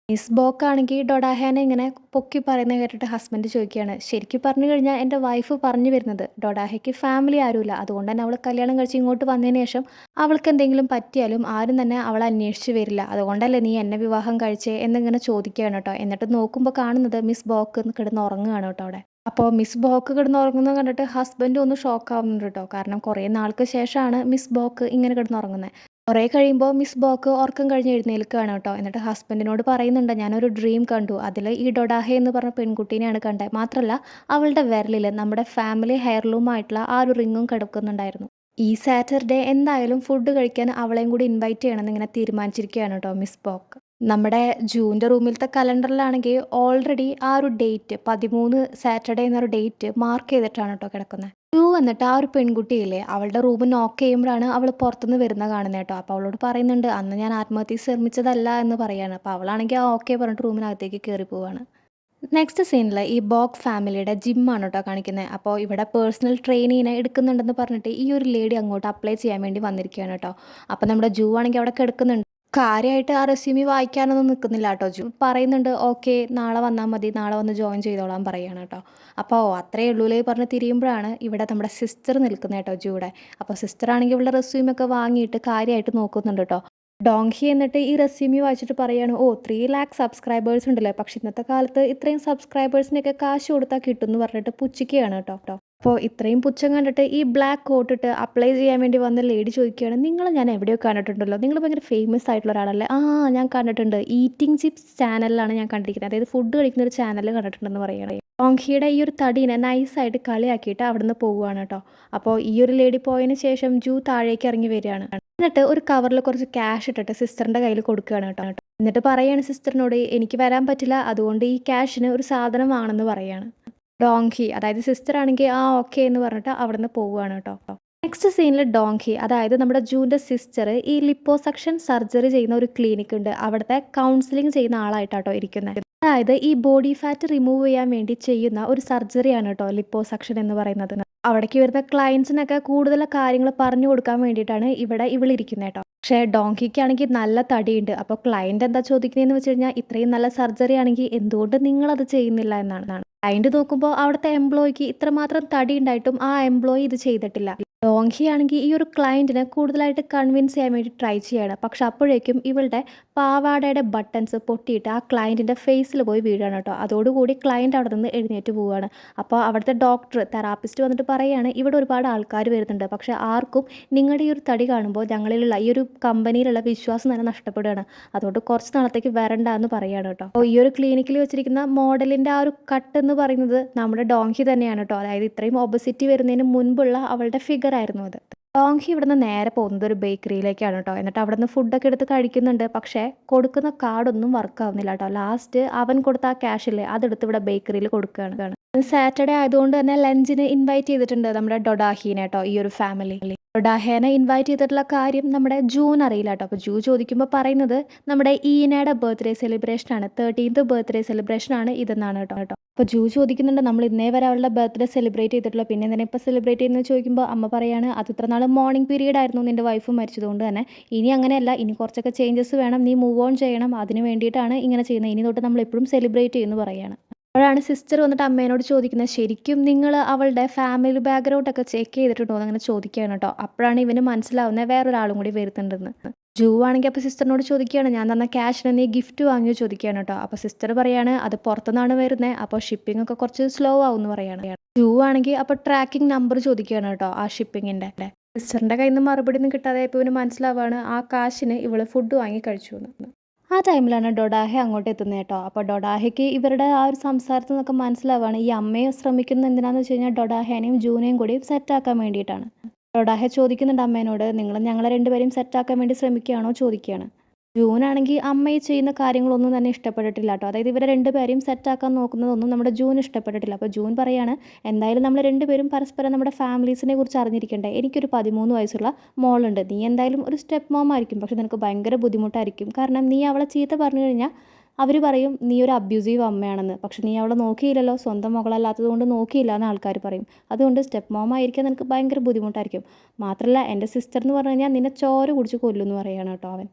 മിസ് ബോക്കാണെങ്കിൽ ഡൊഡാഹേനെ ഇങ്ങനെ പൊക്കി പറയുന്നത് കേട്ടിട്ട് ഹസ്ബൻഡ് ചോദിക്കുകയാണ് ശരിക്കും പറഞ്ഞു കഴിഞ്ഞാൽ എൻ്റെ വൈഫ് പറഞ്ഞു വരുന്നത് ഡൊഡാഹയ്ക്ക് ഫാമിലി ആരുമില്ല, അതുകൊണ്ട് തന്നെ അവൾ കല്യാണം കഴിച്ച് ഇങ്ങോട്ട് വന്നതിന് ശേഷം അവൾക്ക് എന്തെങ്കിലും പറ്റിയാലും ആരും തന്നെ അവളെ അന്വേഷിച്ച് വരില്ല, അതുകൊണ്ടല്ലേ നീ എന്നെ വിവാഹം കഴിച്ചേ എന്നിങ്ങനെ ചോദിക്കുകയാണ് കേട്ടോ. എന്നിട്ട് നോക്കുമ്പോൾ കാണുന്നത് മിസ് ബോക്ക് കിടന്ന് ഉറങ്ങുകയാണ് കേട്ടോ അവിടെ. അപ്പോൾ മിസ് ബോക്ക് കിടന്ന് ഉറങ്ങുന്നത് കണ്ടിട്ട് ഹസ്ബൻഡ് ഒന്ന് ഷോക്ക് ആവുന്നുണ്ട് കേട്ടോ. കാരണം കുറേ നാൾക്ക് ശേഷമാണ് മിസ് ബോക്ക് ഇങ്ങനെ കിടന്ന് ഉറങ്ങുന്നത്. കുറേ കഴിയുമ്പോൾ മിസ് ബോക്ക് ഉറക്കം കഴിഞ്ഞ് എഴുന്നേൽക്കുകയാണ് കേട്ടോ. എന്നിട്ട് ഹസ്ബൻഡിനോട് പറയുന്നുണ്ട് ഞാനൊരു ഡ്രീം കണ്ടു, അതിൽ ഈ ഡൊഡാഹെ എന്ന് പറഞ്ഞ പെൺകുട്ടീനെയാണ് കണ്ടത്, മാത്രമല്ല അവളുടെ വിരലിൽ നമ്മുടെ ഫാമിലി ഹെയർലൂമായിട്ടുള്ള ആ ഒരു റിങ്ങും കിടക്കുന്നുണ്ടായിരുന്നു. ഈ സാറ്റർഡേ എന്തായാലും ഫുഡ് കഴിക്കാൻ അവളെയും കൂടി ഇൻവൈറ്റ് ചെയ്യണമെന്ന് ഇങ്ങനെ തീരുമാനിച്ചിരിക്കുകയാണ് കേട്ടോ മിസ് ബോക്ക്. നമ്മുടെ ജൂൻ്റെ റൂമിലത്തെ കലണ്ടറിലാണെങ്കിൽ ഓൾറെഡി ആ ഒരു ഡേറ്റ് 13 സാറ്റർഡേ എന്നൊരു ഡേറ്റ് മാർക്ക് ചെയ്തിട്ടാണ് കേട്ടോ കിടക്കുന്നത്. ജൂ എന്നിട്ട് ആ ഒരു പെൺകുട്ടിയില്ലേ അവളുടെ റൂം നോക്ക് ചെയ്യുമ്പോഴാണ് അവൾ പുറത്തുനിന്ന് വരുന്ന കാണുന്നത് കേട്ടോ. അപ്പോൾ അവളോട് പറയുന്നുണ്ട് അന്ന് ഞാൻ ആത്മഹത്യ ശ്രമിച്ചതല്ല എന്ന് പറയാണ്. അപ്പോൾ അവളാണെങ്കിൽ ആ ഓക്കെ പറഞ്ഞിട്ട് റൂമിനകത്തേക്ക് കയറി പോവാണ്. നെക്സ്റ്റ് സീനിൽ ഈ ബോക്ക് ഫാമിലിയുടെ ജിമ്മാണ് കേട്ടോ കാണിക്കുന്നത്. അപ്പോൾ ഇവിടെ പേഴ്സണൽ ട്രെയിനിങ്ങിനെ എടുക്കുന്നുണ്ടെന്ന് പറഞ്ഞിട്ട് ഈ ഒരു ലേഡി അങ്ങോട്ട് അപ്ലൈ ചെയ്യാൻ വേണ്ടി വന്നിരിക്കുകയാണ് കേട്ടോ. അപ്പോൾ നമ്മുടെ ജൂ ആണെങ്കിൽ അവിടെ കിടക്കുന്നുണ്ട്. കാര്യമായിട്ട് ആ റെസ്യൂമി വായിക്കാനൊന്നും നിൽക്കുന്നില്ല കേട്ടോ. ജൂ പറയുന്നുണ്ട് ഓക്കെ നാളെ വന്നാൽ മതി, നാളെ വന്ന് ജോയിൻ ചെയ്തോളാൻ പറയുകയാണ് കേട്ടോ. അപ്പോൾ അത്രയേ ഉള്ളൂലേ പറഞ്ഞ് തിരിയുമ്പോഴാണ് ഇവിടെ നമ്മുടെ സിസ്റ്റർ നിൽക്കുന്നത് കേട്ടോ ജൂടെ. അപ്പോൾ സിസ്റ്റർ ആണെങ്കിൽ ഇവിടെ റെസ്യൂമൊക്കെ വാങ്ങിയിട്ട് കാര്യമായിട്ട് നോക്കുന്നുണ്ട് കേട്ടോ. ഡോങ്കി എന്നിട്ട് ഈ റെസ്യൂമി വായിച്ചിട്ട് പറയാണ്, ഓ 3 ലക്ഷം സബ്സ്ക്രൈബേഴ്സ് ഉണ്ടല്ലേ, പക്ഷെ ഇന്നത്തെ കാലത്ത് ഇത്രയും സബ്സ്ക്രൈബേഴ്സിനൊക്കെ കാശ് കൊടുത്താൽ കിട്ടും എന്ന് പറഞ്ഞിട്ട് പുച്ഛിക്കുകയാണ് കേട്ടോ. അപ്പോൾ ഇത്രയും പുച്ഛം കണ്ടിട്ട് ഈ ബ്ലാക്ക് കോട്ട് ഇട്ട് അപ്ലൈ ചെയ്യാൻ വേണ്ടി വന്ന ലേഡി ചോദിക്കുകയാണ്, നിങ്ങളെ ഞാൻ എവിടെയോ കണ്ടിട്ടുണ്ടല്ലോ, നിങ്ങൾ ഭയങ്കര ഫേമസ് ആയിട്ടുള്ള ഒരാളല്ലേ? ആ, ഞാൻ കണ്ടിട്ടുണ്ട്, ഈറ്റിംഗ് ചിപ്സ് ചാനലിലാണ് ഞാൻ കണ്ടിരിക്കുന്നത്, അതായത് ഫുഡ് കഴിക്കുന്ന ഒരു ചാനൽ കണ്ടിട്ടുണ്ടെന്ന് പറയുകയാണ്. ഡോങ്കിയുടെ ഈ ഒരു തടീനെ നൈസായിട്ട് കളിയാക്കിയിട്ട് അവിടുന്ന് പോവുകയാണ് കേട്ടോ. അപ്പോൾ ഈ ഒരു ലേഡി പോയതിന് ശേഷം ജൂ താഴേക്ക് ഇറങ്ങി വരികയാണ്. എന്നിട്ട് ഒരു കവറിൽ കുറച്ച് ക്യാഷ് ഇട്ടിട്ട് സിസ്റ്ററിൻ്റെ കയ്യിൽ കൊടുക്കുകയാണ് കേട്ടോ. എന്നിട്ട് പറയാണ് സിസ്റ്ററിനോട്, എനിക്ക് വരാൻ പറ്റില്ല, അതുകൊണ്ട് ഈ ക്യാഷിന് ഒരു സാധനം വാങ്ങണമെന്ന് പറയാണ്. ഡോങ്കി, അതായത് സിസ്റ്റർ ആണെങ്കിൽ ആ ഓക്കെ എന്ന് പറഞ്ഞിട്ട് അവിടുന്ന് പോവുകയാണ് കേട്ടോ. നെക്സ്റ്റ് സീനിൽ ഡോങ്കി, അതായത് നമ്മുടെ ജൂൻ്റെ സിസ്റ്റർ, ഈ ലിപ്പോസക്ഷൻ സർജറി ചെയ്യുന്ന ഒരു ക്ലിനിക് ഉണ്ട്, അവിടുത്തെ കൗൺസിലിംഗ് ചെയ്യുന്ന ആളായിട്ടാട്ടോ ഇരിക്കുന്നത്. അതായത് ഈ ബോഡി ഫാറ്റ് റിമൂവ് ചെയ്യാൻ വേണ്ടി ചെയ്യുന്ന ഒരു സർജറിയാണ് കേട്ടോ ലിപ്പോസക്ഷൻ എന്ന് പറയുന്നത്. അവിടേക്ക് വരുന്ന ക്ലയൻസിനൊക്കെ കൂടുതൽ കാര്യങ്ങൾ പറഞ്ഞു കൊടുക്കാൻ വേണ്ടിയിട്ടാണ് ഇവിടെ ഇവളിരിക്കുന്നത് കേട്ടോ. പക്ഷേ ഡോങ്കിക്കാണെങ്കിൽ നല്ല തടിയുണ്ട്. അപ്പോൾ ക്ലയൻറ്റ് എന്താ ചോദിക്കുന്നതെന്ന് വെച്ച് കഴിഞ്ഞാൽ, ഇത്രയും നല്ല സർജറി ആണെങ്കിൽ എന്തുകൊണ്ട് നിങ്ങളത് ചെയ്യുന്നില്ല എന്നാണ്. ക്ലയൻറ്റ് നോക്കുമ്പോൾ അവിടുത്തെ എംപ്ലോയിക്ക് ഇത്രമാത്രം തടി ഉണ്ടായിട്ടും ആ എംപ്ലോയി ഇത് ചെയ്തിട്ടില്ല. ഡോങ്കി ആണെങ്കിൽ ഈ ഒരു ക്ലയൻറ്റിനെ കൂടുതലായിട്ട് കൺവിൻസ് ചെയ്യാൻ വേണ്ടി ട്രൈ ചെയ്യാണ്. പക്ഷെ അപ്പോഴേക്കും ഇവളുടെ പാവാടയുടെ ബട്ടൺസ് പൊട്ടിയിട്ട് ആ ക്ലയൻറ്റിൻ്റെ ഫേസിൽ പോയി വീഴാണ് കേട്ടോ. അതോടുകൂടി ക്ലയൻറ്റ് അവിടെ നിന്ന് എഴുന്നേറ്റ് പോവുകയാണ്. അപ്പോൾ അവിടുത്തെ ഡോക്ടർ, തെറാപ്പിസ്റ്റ് വന്നിട്ട് പറയുകയാണ്, ഇവിടെ ഒരുപാട് ആൾക്കാർ വരുന്നുണ്ട്, പക്ഷേ ആർക്കും നിങ്ങളുടെ ഈ ഒരു തടി കാണുമ്പോൾ ഞങ്ങളിലുള്ള ഈ ഒരു കമ്പനിയിലുള്ള വിശ്വാസം തന്നെ നഷ്ടപ്പെടുകയാണ്, അതുകൊണ്ട് കുറച്ച് നാളത്തേക്ക് വരണ്ട എന്ന് പറയുകയാണ് കേട്ടോ. അപ്പോൾ ഈ ഒരു ക്ലിനിക്കിൽ വെച്ചിരിക്കുന്ന മോഡലിൻ്റെ ആ ഒരു കട്ട് എന്ന് പറയുന്നത് നമ്മുടെ ഡോങ്കി തന്നെയാണ് കേട്ടോ. അതായത് ഇത്രയും ഒബസിറ്റി വരുന്നതിന് മുൻപുള്ള അവളുടെ ഫിഗർ ആയിരുന്നു അത്. ഡോങ്കി ഇവിടുന്ന് നേരെ പോകുന്നത് ഒരു ബേക്കറിയിലേക്കാണ് കേട്ടോ. എന്നിട്ട് അവിടെ നിന്ന് ഫുഡൊക്കെ എടുത്ത് കഴിക്കുന്നുണ്ട്, പക്ഷേ കൊടുക്കുന്ന കാർഡൊന്നും വർക്ക് ആവുന്നില്ല കേട്ടോ. ലാസ്റ്റ് അവൻ കൊടുത്ത ആ ക്യാഷില്ലേ, അതെടുത്ത് ഇവിടെ ബേക്കറിയിൽ കൊടുക്കുകയാണ്. സാറ്റർഡേ ആയതുകൊണ്ട് തന്നെ ലഞ്ചിന് ഇൻവൈറ്റ് ചെയ്തിട്ടുണ്ട് നമ്മുടെ ഡൊഡാഹീനെ കേട്ടോ, ഈ ഒരു ഫാമിലി. ഡൊഡാഹേനെ ഇൻവൈറ്റ് ചെയ്തിട്ടുള്ള കാര്യം നമ്മുടെ ജൂൻ അറിയില്ല കേട്ടോ. അപ്പോൾ ജൂ ചോദിക്കുമ്പോൾ പറയുന്നത് നമ്മുടെ ഈനയുടെ ബർത്ത്ഡേ സെലിബ്രേഷനാണ്, 13th ബർത്ത്ഡേ സെലിബ്രേഷനാണ് ഇതെന്നാണ് കേട്ടോ. അപ്പോൾ ജൂ ചോദിക്കുന്നുണ്ട്, നമ്മൾ ഇന്നേ വരെ അവളുടെ ബർത്ത്ഡേ സെലിബ്രേറ്റ് ചെയ്തിട്ടുള്ള, പിന്നെ എന്തിനാ ഇപ്പോൾ സെലിബ്രേറ്റ് ചെയ്യുന്നത് ചോദിക്കുമ്പോൾ അമ്മ പറയാണ്, അത് ഇത്ര നാൾ മോർണിംഗ് പീരീഡ് ആയിരുന്നു നിൻ്റെ വൈഫ് മരിച്ചതുകൊണ്ട് തന്നെ, ഇനി അങ്ങനെയല്ല, ഇനി കുറച്ചൊക്കെ ചേഞ്ചസ് വേണം, നീ മൂവ് ഓൺ ചെയ്യണം, അതിന് വേണ്ടിയിട്ടാണ് ഇങ്ങനെ ചെയ്യുന്നത്, ഇനി തൊട്ട് നമ്മൾ എപ്പോഴും സെലിബ്രേറ്റ് ചെയ്യുമെന്ന് പറയുകയാണ്. അപ്പോഴാണ് സിസ്റ്റർ വന്നിട്ട് അമ്മേനോട് ചോദിക്കുന്നത്, ശരിക്കും നിങ്ങൾ അവളുടെ ഫാമിലി ബാക്ക്ഗ്രൗണ്ടൊക്കെ ചെക്ക് ചെയ്തിട്ടുണ്ടോ എന്നങ്ങനെ ചോദിക്കുകയാണ് കേട്ടോ. അപ്പോഴാണ് ഇവന് മനസ്സിലാവുന്നത് വേറൊരാളും കൂടി വരുന്നുണ്ടെന്ന്. ജൂ ആണെങ്കിൽ അപ്പോൾ സിസ്റ്ററിനോട് ചോദിക്കുകയാണ്, ഞാൻ തന്ന ക്യാഷിന് നീ ഗിഫ്റ്റ് വാങ്ങിയോ ചോദിക്കുകയാണ് കേട്ടോ. അപ്പോൾ സിസ്റ്റർ പറയാണ്, അത് പുറത്തുനിന്നാണ് വരുന്നത്, അപ്പോൾ ഷിപ്പിംഗ് ഒക്കെ കുറച്ച് സ്ലോ ആവും എന്ന് പറയുകയാണ്. ജൂ ആണെങ്കിൽ അപ്പോൾ ട്രാക്കിംഗ് നമ്പർ ചോദിക്കുകയാണ് കേട്ടോ ആ ഷിപ്പിങ്ങിൻ്റെ. സിസ്റ്ററിൻ്റെ കയ്യിൽ നിന്ന് മറുപടി ഒന്നും കിട്ടാതെ ഇപ്പോൾ ഇവന് മനസ്സിലാവുകയാണ് ആ കാശിന് ഇവൾ ഫുഡ് വാങ്ങി കഴിച്ചു എന്ന്. ആ ടൈമിലാണ് ഡൊഡാഹെ അങ്ങോട്ട് എത്തുന്നത് കേട്ടോ. അപ്പോൾ ഡൊഡാഹയ്ക്ക് ഇവരുടെ ആ ഒരു സംസാരത്തിൽ നിന്നൊക്കെ മനസ്സിലാവുകയാണ് ഈ അമ്മയെ ശ്രമിക്കുന്നത് എന്തിനാണെന്ന് വെച്ച് കഴിഞ്ഞാൽ ഡൊഡാഹേനെയും ജൂനെയും കൂടി സെറ്റാക്കാൻ വേണ്ടിയിട്ടാണ്. ഡൊഡാഹെ ചോദിക്കുന്നുണ്ട് അമ്മേനോട്, നിങ്ങൾ ഞങ്ങളെ രണ്ടുപേരെയും സെറ്റാക്കാൻ വേണ്ടി ശ്രമിക്കുകയാണോ ചോദിക്കുകയാണ്. ജൂനാണെങ്കിൽ അമ്മയെ ചെയ്യുന്ന കാര്യങ്ങളൊന്നും തന്നെ ഇഷ്ടപ്പെട്ടിട്ടില്ല കേട്ടോ. അതായത് ഇവരെ രണ്ടുപേരെയും സെറ്റാക്കാൻ നോക്കുന്നതൊന്നും നമ്മുടെ ജൂന് ഇഷ്ടപ്പെട്ടിട്ടില്ല. അപ്പോൾ ജൂൻ പറയാണ്, എന്തായാലും നമ്മൾ രണ്ടുപേരും പരസ്പരം നമ്മുടെ ഫാമിലീസിനെ കുറിച്ച് അറിഞ്ഞിരിക്കണ്ടേ, എനിക്കൊരു 13 വയസ്സുള്ള മോളുണ്ട്, നീ എന്തായാലും ഒരു സ്റ്റെപ്പ് മോം ആയിരിക്കും, പക്ഷെ നിനക്ക് ഭയങ്കര ബുദ്ധിമുട്ടായിരിക്കും, കാരണം നീ അവളെ ചീത്ത പറഞ്ഞു കഴിഞ്ഞാൽ അവർ പറയും നീ ഒരു അബ്യൂസീവ് അമ്മയാണെന്ന്, പക്ഷെ നീ അവളെ നോക്കിയില്ലല്ലോ, സ്വന്തം മകളല്ലാത്തത് കൊണ്ട് നോക്കിയില്ല എന്ന് ആൾക്കാർ പറയും, അതുകൊണ്ട് സ്റ്റെപ്പ് മോം ആയിരിക്കാൻ നിനക്ക് ഭയങ്കര ബുദ്ധിമുട്ടായിരിക്കും, മാത്രമല്ല എൻ്റെ സിസ്റ്റർ എന്ന് പറഞ്ഞു കഴിഞ്ഞാൽ നിന്നെ ചോര കുടിച്ച് കൊല്ലുമെന്ന് പറയുകയാണ് കേട്ടോ അവൻ.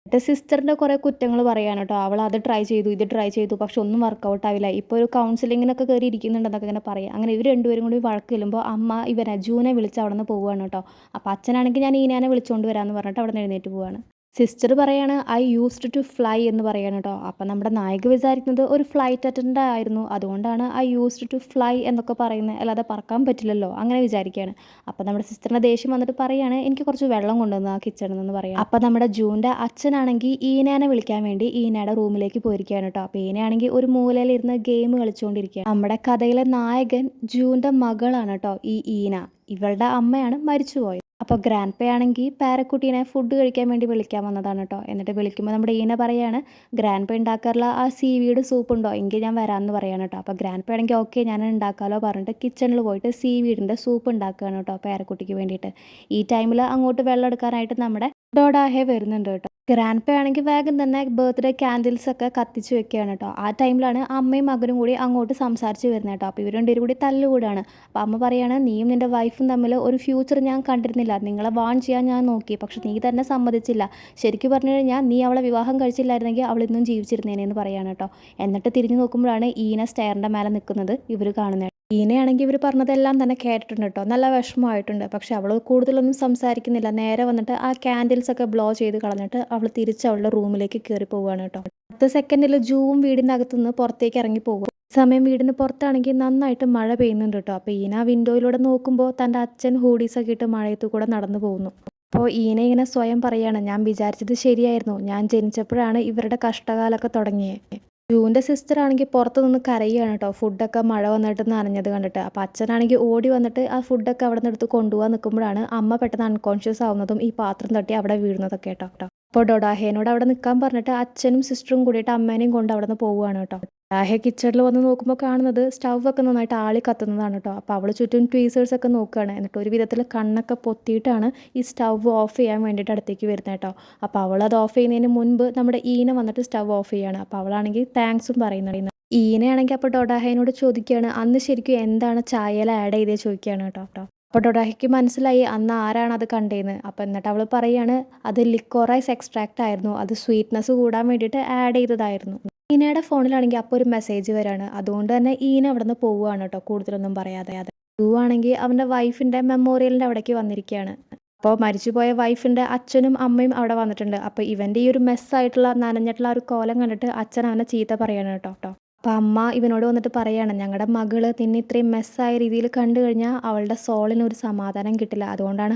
എൻ്റെ സിസ്റ്ററിൻ്റെ കുറേ കുറ്റങ്ങൾ പറയാണ് കേട്ടോ. അവൾ അത് ട്രൈ ചെയ്തു, ഇത് ട്രൈ ചെയ്തു, പക്ഷെ ഒന്നും വർക്കൗട്ട് ആവില്ല, ഇപ്പോൾ ഒരു കൗൺസിലിങ്ങിനൊക്കെ കയറി ഇരിക്കുന്നുണ്ടെന്നൊക്കെ ഇങ്ങനെ പറയാം. അങ്ങനെ ഇവർ രണ്ടുപേരും കൂടി വഴക്ക് ചെല്ലുമ്പോൾ അമ്മ ഇവനെ ജൂനെ വിളിച്ച് അവിടെ നിന്ന് പോവുകയാണ് കേട്ടോ. അപ്പോൾ അച്ഛനാണെങ്കിൽ ഞാൻ ഈനാനെ വിളിച്ചുകൊണ്ട് വരാമെന്ന് പറഞ്ഞിട്ട് അവിടെ നിന്ന് എഴുന്നേറ്റ് പോവുകയാണ്. സിസ്റ്റർ പറയാണ്, ഐ യൂസ്ഡ് ടു ഫ്ലൈ എന്ന് പറയാണ് കേട്ടോ. അപ്പം നമ്മുടെ നായിക വിചാരിക്കുന്നത് ഒരു ഫ്ലൈറ്റ് അറ്റൻഡൻ്റ് ആയിരുന്നു, അതുകൊണ്ടാണ് ഐ യൂസ്ഡ് ടു ഫ്ലൈ എന്നൊക്കെ പറയുന്നത്, അല്ലാതെ പറക്കാൻ പറ്റില്ലല്ലോ അങ്ങനെ വിചാരിക്കുകയാണ്. അപ്പം നമ്മുടെ സിസ്റ്ററിൻ്റെ ദേഷ്യം വന്നിട്ട് പറയാണ്, എനിക്ക് കുറച്ച് വെള്ളം കൊണ്ടുവന്ന് ആ കിച്ചണിൽ നിന്ന് പറയാം. അപ്പം നമ്മുടെ ജൂൻ്റെ അച്ഛനാണെങ്കിൽ ഈനാനെ വിളിക്കാൻ വേണ്ടി ഈനയുടെ റൂമിലേക്ക് പോയിരിക്കുകയാണ് കേട്ടോ. അപ്പോൾ ഈനയാണെങ്കിൽ ഒരു മൂലയിലിരുന്ന് ഗെയിം കളിച്ചുകൊണ്ടിരിക്കുകയാണ്. നമ്മുടെ കഥയിലെ നായകൻ ജൂൻ്റെ മകളാണ് കേട്ടോ ഈ ഈന. ഇവളുടെ അമ്മയാണ് മരിച്ചുപോയത്. അപ്പോൾ ഗ്രാൻഡ് പേ ആണെങ്കിൽ പേരക്കുട്ടീനെ ഫുഡ് കഴിക്കാൻ വേണ്ടി വിളിക്കാൻ വന്നതാണ് കേട്ടോ. എന്നിട്ട് വിളിക്കുമ്പോൾ നമ്മുടെ ഈന പറയാണ്, ഗ്രാൻഡ് പേ ഉണ്ടാക്കാറുള്ള ആ സീവീഡ് സൂപ്പ് ഉണ്ടോ, എങ്കിൽ ഞാൻ വരാമെന്ന് പറയാണ് കേട്ടോ. അപ്പോൾ ഗ്രാൻഡ് പേ ആണെങ്കിൽ ഓക്കെ ഞാൻ ഉണ്ടാക്കാമല്ലോ പറഞ്ഞിട്ട് കിച്ചണിൽ പോയിട്ട് സീവീഡിൻ്റെ സൂപ്പ് ഉണ്ടാക്കുകയാണ് കേട്ടോ പേരക്കുട്ടിക്ക് വേണ്ടിയിട്ട്. ഈ ടൈമിൽ അങ്ങോട്ട് വെള്ളം എടുക്കാനായിട്ട് നമ്മുടെ ഡോഡാഹെ വരുന്നുണ്ട് കേട്ടോ. ഗ്രാൻഡ് പേ ആണെങ്കിൽ വേഗം തന്നെ ബർത്ത്ഡേ ക്യാൻഡിൽസ് ഒക്കെ കത്തിച്ച് വെക്കുകയാണ് കേട്ടോ. ആ ടൈമിലാണ് അമ്മയും മകനും കൂടി അങ്ങോട്ട് സംസാരിച്ച് വരുന്നത് കേട്ടോ. അപ്പോൾ ഇവർ രണ്ടുപേരും കൂടി തല്ലുകൂടാണ്. അപ്പോൾ അമ്മ പറയാണ്, നീയും നിൻ്റെ വൈഫും തമ്മിൽ ഒരു ഫ്യൂച്ചർ ഞാൻ കണ്ടിരുന്നില്ല, നിങ്ങളെ വാൺ ചെയ്യാൻ ഞാൻ നോക്കി, പക്ഷെ നീ തന്നെ സമ്മതിച്ചില്ല, ശരിക്കും പറഞ്ഞു കഴിഞ്ഞാൽ നീ അവളെ വിവാഹം കഴിച്ചില്ലായിരുന്നെങ്കിൽ അവൾ ഇന്നും ജീവിച്ചിരുന്നേനെന്ന് പറയാണ് കേട്ടോ. എന്നിട്ട് തിരിഞ്ഞു നോക്കുമ്പോഴാണ് ഈന സ്റ്റെയറിൻ്റെ മേലെ നിൽക്കുന്നത് ഇവർ കാണുന്നത്. ഈനയാണെങ്കിൽ ഇവർ പറഞ്ഞതെല്ലാം തന്നെ കേട്ടിട്ടുണ്ട് കേട്ടോ. നല്ല വിഷമമായിട്ടുണ്ട്. പക്ഷെ അവൾ കൂടുതലൊന്നും സംസാരിക്കുന്നില്ല. നേരെ വന്നിട്ട് ആ ക്യാൻഡിൽസൊക്കെ ബ്ലോ ചെയ്ത് കളഞ്ഞിട്ട് അവൾ തിരിച്ച് അവളുടെ റൂമിലേക്ക് കയറി പോവുകയാണ് കേട്ടോ. 10 സെക്കൻഡിൽ ജൂവും വീടിൻ്റെ അകത്തുനിന്ന് പുറത്തേക്ക് ഇറങ്ങി പോകും. ഈ സമയം വീടിന് പുറത്താണെങ്കിൽ നന്നായിട്ട് മഴ പെയ്യുന്നുണ്ട് കേട്ടോ. അപ്പോൾ ഈന വിൻഡോയിലൂടെ നോക്കുമ്പോൾ തൻ്റെ അച്ഛൻ ഹൂഡീസൊക്കെ ഇട്ട് മഴയത്ത് കൂടെ നടന്നു പോകുന്നു. അപ്പോൾ ഈന ഇങ്ങനെ സ്വയം പറയാണ്, ഞാൻ വിചാരിച്ചത് ശരിയായിരുന്നു. ഞാൻ ജനിച്ചപ്പോഴാണ് ഇവരുടെ കഷ്ടകാലമൊക്കെ തുടങ്ങിയത്. ജൂൻ്റെ സിസ്റ്റർ ആണെങ്കിൽ പുറത്ത് നിന്ന് കരയുകയാണ് കേട്ടോ. ഫുഡൊക്കെ മഴ വന്നിട്ട് നനഞ്ഞത് കണ്ടിട്ട്. അപ്പോൾ അച്ഛനാണെങ്കിൽ ഓടി വന്നിട്ട് ആ ഫുഡൊക്കെ അവിടെ നിന്ന് എടുത്ത് കൊണ്ടുപോകാൻ നിൽക്കുമ്പോഴാണ് അമ്മ പെട്ടെന്ന് അൺകോൺഷ്യസ് ആവുന്നതും ഈ പാത്രം തട്ടി അവിടെ വീഴുന്നതൊക്കെ കേട്ടോ. അപ്പോൾ ഡൊഡാഹേനോട് അവിടെ നിൽക്കാൻ പറഞ്ഞിട്ട് അച്ഛനും സിസ്റ്ററും കൂടിയിട്ട് അമ്മേനെയും കൊണ്ട് അവിടെ നിന്ന് പോവുകയാണ് കേട്ടോ. ഡൊഡാഹെ കിച്ചണിൽ വന്ന് നോക്കുമ്പോൾ കാണുന്നത് സ്റ്റൗവൊക്കെ നന്നായിട്ട് ആളി കത്തുന്നതാണ് കേട്ടോ. അപ്പോൾ അവൾ ചുറ്റും ട്വീസേഴ്സൊക്കെ നോക്കുകയാണ്. എന്നിട്ട് ഒരു വിധത്തിൽ കണ്ണൊക്കെ പൊത്തിയിട്ടാണ് ഈ സ്റ്റൗവ് ഓഫ് ചെയ്യാൻ വേണ്ടിയിട്ട് അടുത്തേക്ക് വരുന്നത് കേട്ടോ. അപ്പോൾ അവൾ അത് ഓഫ് ചെയ്യുന്നതിന് മുൻപ് നമ്മുടെ ഈന വന്നിട്ട് സ്റ്റൗവ് ഓഫ് ചെയ്യാണ്. അപ്പോൾ അവളാണെങ്കിൽ താങ്ക്സും പറയുന്നുണ്ട്. ഈനയാണെങ്കിൽ അപ്പോൾ ഡൊഡാഹേനോട് ചോദിക്കുകയാണ്, അന്ന് ശരിക്കും എന്താണ് ചായയിൽ ആഡ് ചെയ്തേ ചോദിക്കുകയാണ് കേട്ടോ. അപ്പോൾ ഡൊഡാഹയ്ക്ക് മനസ്സിലായി അന്ന് ആരാണ് അത് കണ്ടേന്ന്. അപ്പോൾ എന്നിട്ട് അവൾ പറയാണ്, അത് ലിക്കോറൈസ് എക്സ്ട്രാക്റ്റ് ആയിരുന്നു. അത് സ്വീറ്റ്നെസ് കൂടാൻ വേണ്ടിയിട്ട് ആഡ് ചെയ്തതായിരുന്നു. ഈനയുടെ ഫോണിലാണെങ്കിൽ അപ്പോൾ ഒരു മെസ്സേജ് വരാണ്. അതുകൊണ്ട് തന്നെ ഈന അവിടെ നിന്ന് പോവുകയാണ് കേട്ടോ, കൂടുതലൊന്നും പറയാതെ. ജൂ ആണെങ്കിൽ അവൻ്റെ വൈഫിൻ്റെ മെമ്മോറിയലിൻ്റെ അവിടേക്ക് വന്നിരിക്കുകയാണ്. അപ്പോൾ മരിച്ചുപോയ വൈഫിൻ്റെ അച്ഛനും അമ്മയും അവിടെ വന്നിട്ടുണ്ട്. അപ്പോൾ ഇവൻ്റെ ഈ ഒരു മെസ്സായിട്ടുള്ള നനഞ്ഞിട്ടുള്ള ഒരു കോലം കണ്ടിട്ട് അച്ഛൻ അവനെ ചീത്ത പറയാണ് കേട്ടോ. അപ്പോൾ അമ്മ ഇവനോട് വന്നിട്ട് പറയാണ്, ഞങ്ങളുടെ മകള് നിന്നെ ഇത്രയും മെസ്സായ രീതിയിൽ കണ്ടു കഴിഞ്ഞാൽ അവളുടെ സോളിന് ഒരു സമാധാനം കിട്ടില്ല. അതുകൊണ്ടാണ്